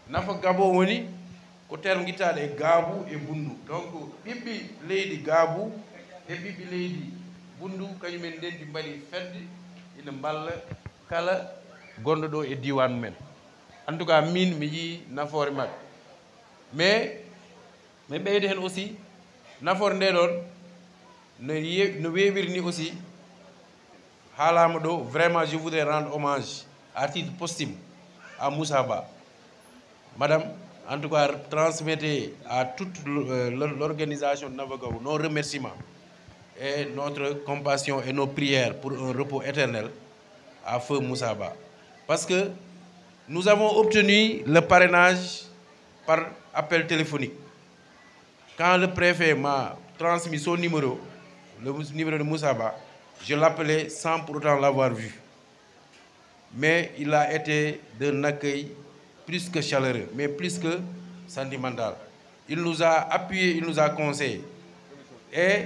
Nafa gabo woni ko terme gitade e gabu e bundu. Donc bibbi leydi gabu e bibbi leydi bundu kanyumen dendi mbadi fedde ina balla kala gondo do e diwan men. En tout cas min mi yi nafore mak. Mais beyde hen aussi nafor nde don no wewirni aussi halama do vraiment je voudrais rendre hommage à titre posthume à Moussa Ba. Madame, en tout cas, transmettez à toute l'organisation de Navagaou nos remerciements et notre compassion et nos prières pour un repos éternel à feu Moussa Ba. Parce que nous avons obtenu le parrainage par appel téléphonique. Quand le préfet m'a transmis son numéro, le numéro de Moussa Ba, je l'appelais sans pour autant l'avoir vu. Mais il a été d'un accueil plus que chaleureux, mais plus que sentimental. Il nous a appuyés, il nous a conseillés. Et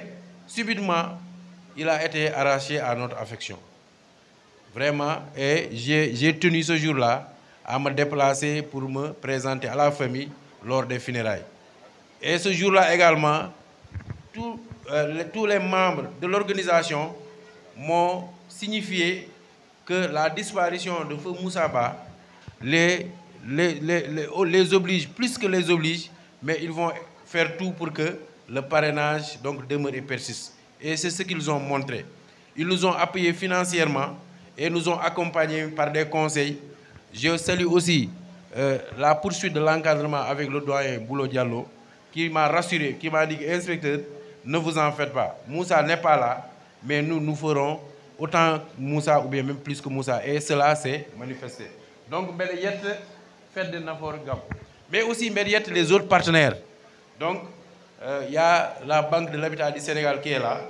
subitement, il a été arraché à notre affection. Vraiment, et j'ai tenu ce jour-là à me déplacer pour me présenter à la famille lors des funérailles. Et ce jour-là également, tous les membres de l'organisation m'ont signifié que la disparition de feu Moussa Ba les oblige, plus que les oblige, mais ils vont faire tout pour que le parrainage donc, demeure et persiste. Et c'est ce qu'ils ont montré. Ils nous ont appuyés financièrement et nous ont accompagnés par des conseils. Je salue aussi la poursuite de l'encadrement avec le doyen Boulo Diallo, qui m'a rassuré, qui m'a dit, inspecteur, ne vous en faites pas. Moussa n'est pas là, mais nous ferons autant Moussa ou bien même plus que Moussa. Et cela s'est manifesté. Donc, fête de Nafor Gab. Mais aussi les autres partenaires. Donc, il y a la Banque de l'Habitat du Sénégal qui est là.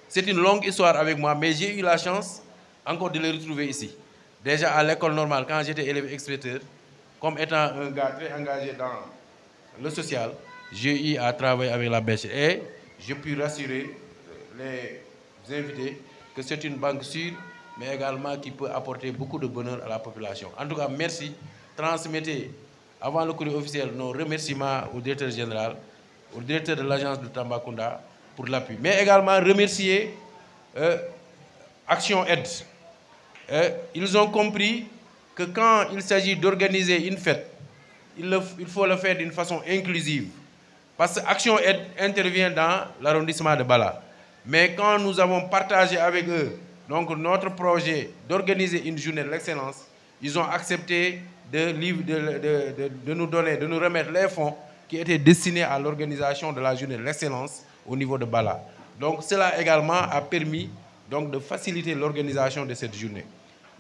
C'est une longue histoire avec moi, mais j'ai eu la chance encore de les retrouver ici. Déjà à l'école normale, quand j'étais élève expéditeur, comme étant un gars très engagé dans le social, j'ai eu à travailler avec la BECH. Et je puis rassurer les invités que c'est une banque sûre, mais également qui peut apporter beaucoup de bonheur à la population. En tout cas, merci. Transmettez, avant le courrier officiel, nos remerciements au directeur général, au directeur de l'agence de Tambacounda pour l'appui. Mais également remercier Action Aide. Ils ont compris que quand il s'agit d'organiser une fête, il faut le faire d'une façon inclusive. Parce que Action Aide intervient dans l'arrondissement de Bala. Mais quand nous avons partagé avec eux donc, notre projet d'organiser une journée de l'excellence, ils ont accepté de nous donner, de nous remettre les fonds qui étaient destinés à l'organisation de la journée de l'excellence au niveau de Bala. Donc cela également a permis donc, de faciliter l'organisation de cette journée.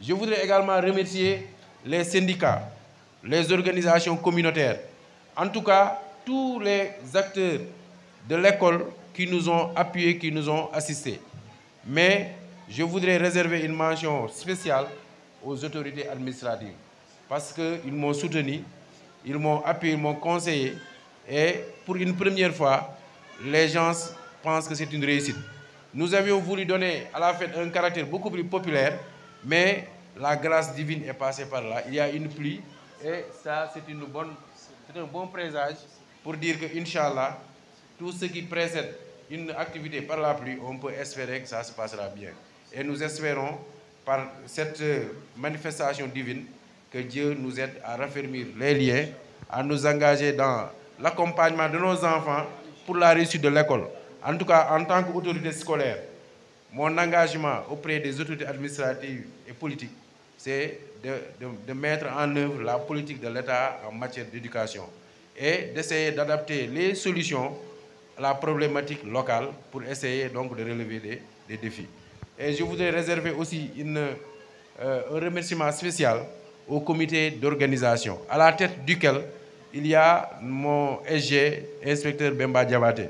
Je voudrais également remercier les syndicats, les organisations communautaires, en tout cas tous les acteurs de l'école qui nous ont appuyés, qui nous ont assistés. Mais je voudrais réserver une mention spéciale aux autorités administratives parce qu'ils m'ont soutenu, ils m'ont appuyé, ils m'ont conseillé et pour une première fois, les gens pensent que c'est une réussite. Nous avions voulu donner à la fête un caractère beaucoup plus populaire, mais la grâce divine est passée par là. Il y a une pluie et ça, c'est un bon présage pour dire que, Inch'Allah, tout ce qui précède une activité par la pluie, on peut espérer que ça se passera bien. Et nous espérons, par cette manifestation divine, que Dieu nous aide à raffermir les liens, à nous engager dans l'accompagnement de nos enfants pour la réussite de l'école. En tout cas, en tant qu'autorité scolaire, mon engagement auprès des autorités administratives et politiques, c'est de mettre en œuvre la politique de l'État en matière d'éducation et d'essayer d'adapter les solutions à la problématique locale pour essayer donc de relever des défis. Et je voudrais réserver aussi un remerciement spécial au comité d'organisation, à la tête duquel il y a mon SG, inspecteur Bemba Diabaté,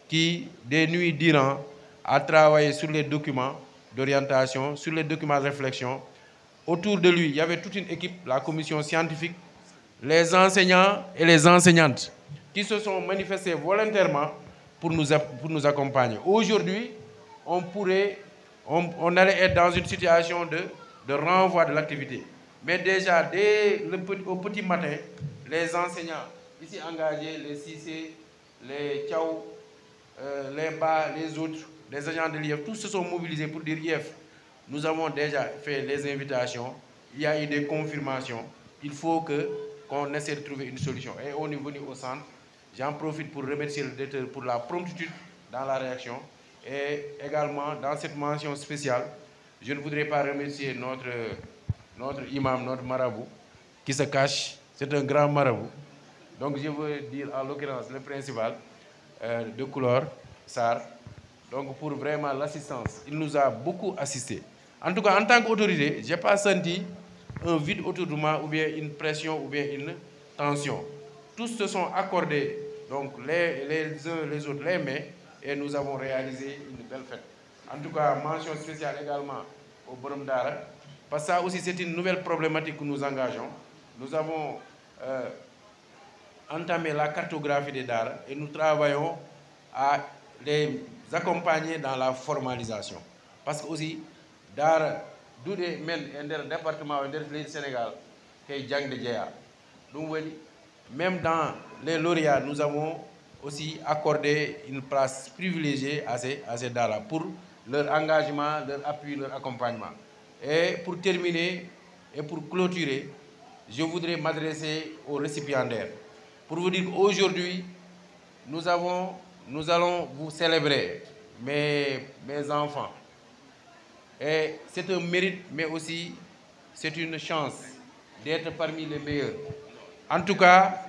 qui, des nuits durant, a travaillé sur les documents d'orientation, sur les documents de réflexion. Autour de lui, il y avait toute une équipe, la commission scientifique, les enseignants et les enseignantes, qui se sont manifestés volontairement pour nous accompagner. Aujourd'hui, on allait être dans une situation de renvoi de l'activité. Mais déjà, au petit matin, les enseignants ici engagés, les Cissé, les Tchao, les Ba, les autres, les agents de l'IEF, tous se sont mobilisés pour dire IEF, nous avons déjà fait les invitations, il y a eu des confirmations, il faut qu'on essaie de trouver une solution. Et on est venu au centre. J'en profite pour remercier le directeur pour la promptitude dans la réaction. Et également, dans cette mention spéciale, je ne voudrais pas remercier notre imam, notre marabout, qui se cache. C'est un grand marabout. Donc je veux dire en l'occurrence le principal de couleur, Sar. Donc pour vraiment l'assistance, il nous a beaucoup assisté. En tout cas, en tant qu'autorité, je n'ai pas senti un vide autour de moi, ou bien une pression, ou bien une tension. Tous se sont accordés, donc les uns les autres les mains, et nous avons réalisé une belle fête. En tout cas, mention spéciale également au Borom Dara, parce que ça aussi c'est une nouvelle problématique que nous engageons. Nous avons entamé la cartographie des Dara et nous travaillons à les accompagner dans la formalisation. Parce que aussi, Dara, d'où des men dans le département du Sénégal, qui est Djang de Djéa. Donc, même dans les lauréats, nous avons aussi accordé une place privilégiée à ces Dara pour leur engagement, leur appui, leur accompagnement. Et pour terminer et pour clôturer, je voudrais m'adresser aux récipiendaires. Pour vous dire qu'aujourd'hui, nous allons vous célébrer, mes enfants. Et c'est un mérite, mais aussi c'est une chance d'être parmi les meilleurs. En tout cas,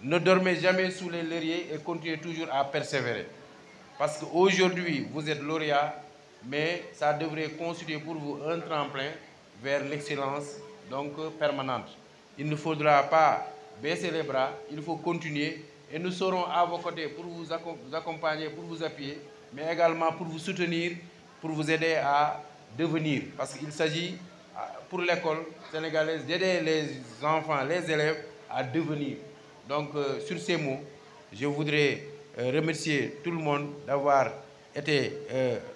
ne dormez jamais sous les lauriers et continuez toujours à persévérer. Parce qu'aujourd'hui, vous êtes lauréat, mais ça devrait constituer pour vous un tremplin vers l'excellence donc permanente. Il ne faudra pas baisser les bras, il faut continuer et nous serons à vos côtés pour vous accompagner, pour vous appuyer, mais également pour vous soutenir, pour vous aider à devenir. Parce qu'il s'agit pour l'école sénégalaise d'aider les enfants, les élèves à devenir. Donc sur ces mots, je voudrais remercier tout le monde d'avoir été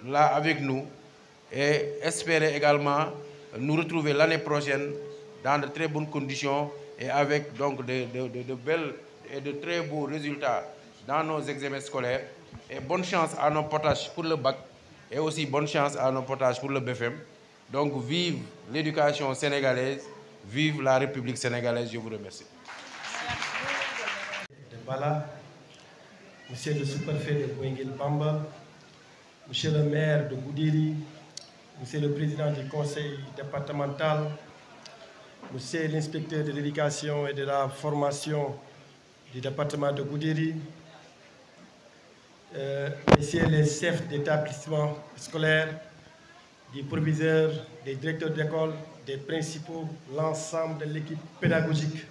là avec nous et espérer également nous retrouver l'année prochaine dans de très bonnes conditions et avec donc de belles et de très beaux résultats dans nos examens scolaires. Et bonne chance à nos potages pour le bac et aussi bonne chance à nos potages pour le BFM. Donc vive l'éducation sénégalaise, vive la République sénégalaise, je vous remercie. Bala, monsieur le sous-préfet de Boinguel Bamba, monsieur le maire de Goudiri, monsieur le président du conseil départemental, monsieur l'inspecteur de l'éducation et de la formation du département de Goudiri, messieurs les chefs d'établissement scolaire, des proviseurs, des directeurs d'école, des principaux, l'ensemble de l'équipe pédagogique,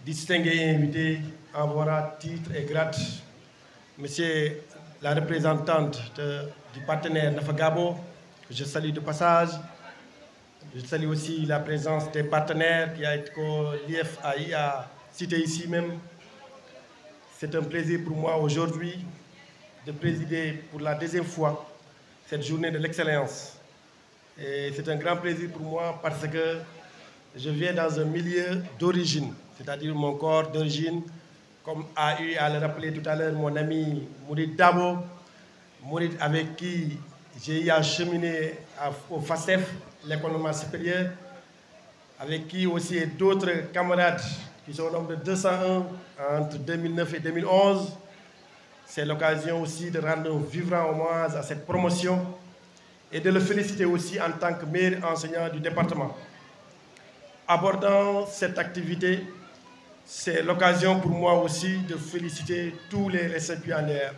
distingués et invités, en voilà titre et grade, Monsieur la représentante du partenaire Nafagabo, que je salue de passage. Je salue aussi la présence des partenaires que l'IFAI a cité ici même. C'est un plaisir pour moi aujourd'hui de présider pour la deuxième fois cette journée de l'excellence. Et c'est un grand plaisir pour moi parce que je viens dans un milieu d'origine, c'est-à-dire mon corps d'origine, comme a eu à le rappeler tout à l'heure mon ami Mourid Dabo, Mourid avec qui j'ai acheminé au FASTEF, l'école normale supérieure, avec qui aussi d'autres camarades qui sont au nombre de 201 entre 2009 et 2011. C'est l'occasion aussi de rendre un vibrant hommage à cette promotion et de le féliciter aussi en tant que meilleur enseignant du département. Abordant cette activité, c'est l'occasion pour moi aussi de féliciter tous les récipiendaires.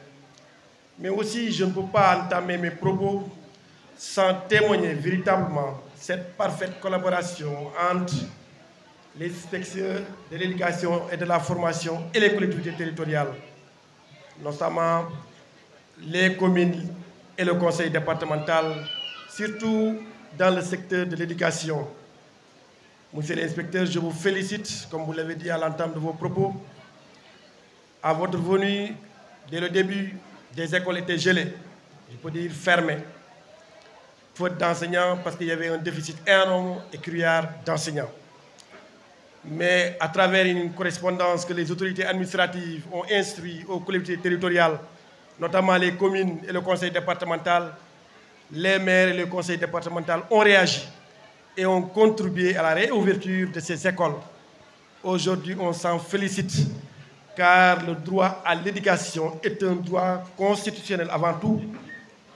Mais aussi, je ne peux pas entamer mes propos sans témoigner véritablement cette parfaite collaboration entre les inspecteurs de l'éducation et de la formation et les collectivités territoriales, notamment les communes et le conseil départemental, surtout dans le secteur de l'éducation. Monsieur l'inspecteur, je vous félicite, comme vous l'avez dit à l'entame de vos propos. À votre venue, dès le début, des écoles étaient gelées, je peux dire fermées, faute d'enseignants parce qu'il y avait un déficit énorme et criard d'enseignants. Mais à travers une correspondance que les autorités administratives ont instruite aux collectivités territoriales, notamment les communes et le conseil départemental, les maires et le conseil départemental ont réagi et ont contribué à la réouverture de ces écoles. Aujourd'hui, on s'en félicite car le droit à l'éducation est un droit constitutionnel avant tout,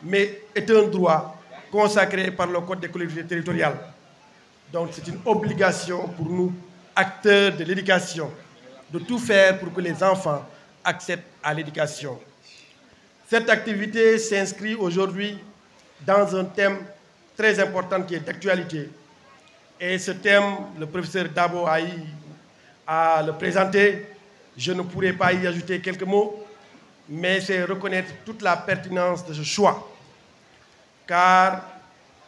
mais est un droit consacré par le Code des collectivités territoriales. Donc c'est une obligation pour nous, acteurs de l'éducation, de tout faire pour que les enfants accèdent à l'éducation. Cette activité s'inscrit aujourd'hui dans un thème très important qui est d'actualité. Et ce thème, le professeur Dabo a le présenté. Je ne pourrais pas y ajouter quelques mots, mais c'est reconnaître toute la pertinence de ce choix. Car,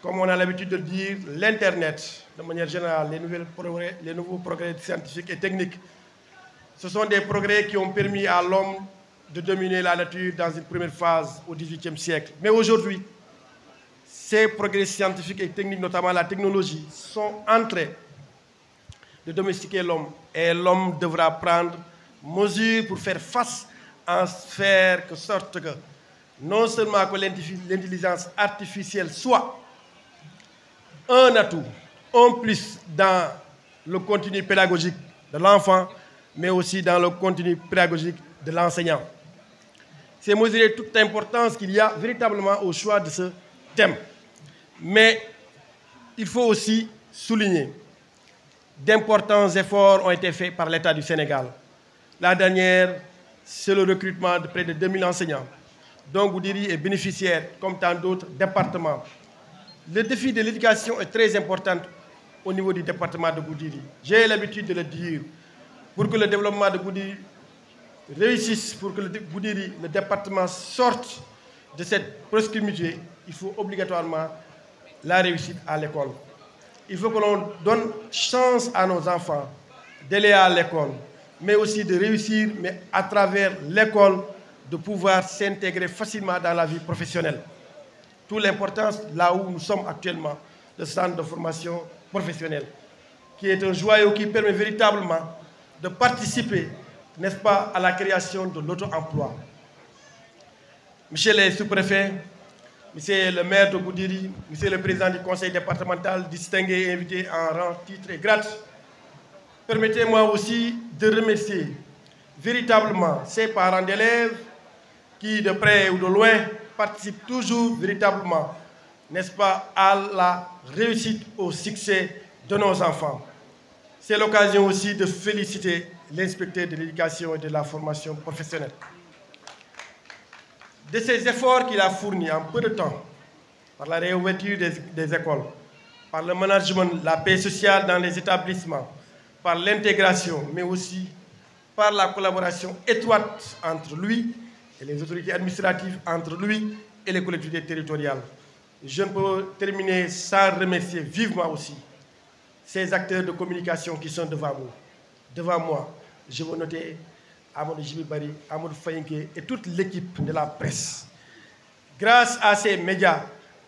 comme on a l'habitude de dire, l'Internet, de manière générale, les nouveaux progrès scientifiques et techniques, ce sont des progrès qui ont permis à l'homme de dominer la nature dans une première phase au XVIIIe siècle. Mais aujourd'hui, ces progrès scientifiques et techniques, notamment la technologie, sont en train de domestiquer l'homme. Et l'homme devra prendre mesure pour faire face en faire que sorte que non seulement que l'intelligence artificielle soit un atout, en plus dans le contenu pédagogique de l'enfant, mais aussi dans le contenu pédagogique de l'enseignant. C'est mesurer toute l'importance qu'il y a véritablement au choix de ce thème. Mais il faut aussi souligner d'importants efforts ont été faits par l'État du Sénégal. La dernière, c'est le recrutement de près de 2000 enseignants, dont Goudiri est bénéficiaire, comme tant d'autres départements. Le défi de l'éducation est très important au niveau du département de Goudiri. J'ai l'habitude de le dire. Pour que le développement de Goudiri réussisse, pour que le département sorte de cette proximité, il faut obligatoirement la réussite à l'école. Il faut que l'on donne chance à nos enfants d'aller à l'école, mais aussi de réussir, mais à travers l'école, de pouvoir s'intégrer facilement dans la vie professionnelle. Toute l'importance, là où nous sommes actuellement, le centre de formation professionnelle, qui est un joyau qui permet véritablement de participer, n'est-ce pas, à la création de l'auto-emploi. Monsieur le sous-préfet, monsieur le maire de Goudiri, monsieur le président du conseil départemental, distingué et invité en rang, titre et grade, permettez-moi aussi de remercier véritablement ces parents d'élèves qui, de près ou de loin, participent toujours véritablement, n'est-ce pas, à la réussite, au succès de nos enfants. C'est l'occasion aussi de féliciter l'inspecteur de l'éducation et de la formation professionnelle. De ces efforts qu'il a fournis en peu de temps, par la réouverture des écoles, par le management, la paix sociale dans les établissements, par l'intégration, mais aussi par la collaboration étroite entre lui et les autorités administratives, entre lui et les collectivités territoriales. Je ne peux terminer sans remercier vivement aussi ces acteurs de communication qui sont devant vous. Devant moi, je veux noter Amadou Djibibari, Amadou Fayenke et toute l'équipe de la presse. Grâce à ces médias,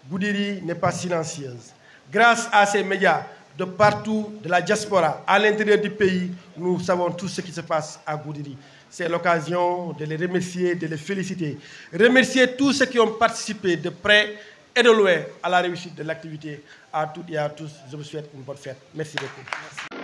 Goudiri n'est pas silencieuse. Grâce à ces médias de partout, de la diaspora, à l'intérieur du pays, nous savons tout ce qui se passe à Goudiri. C'est l'occasion de les remercier, de les féliciter. Remercier tous ceux qui ont participé de près et de loin à la réussite de l'activité. À toutes et à tous, je vous souhaite une bonne fête. Merci beaucoup. Merci.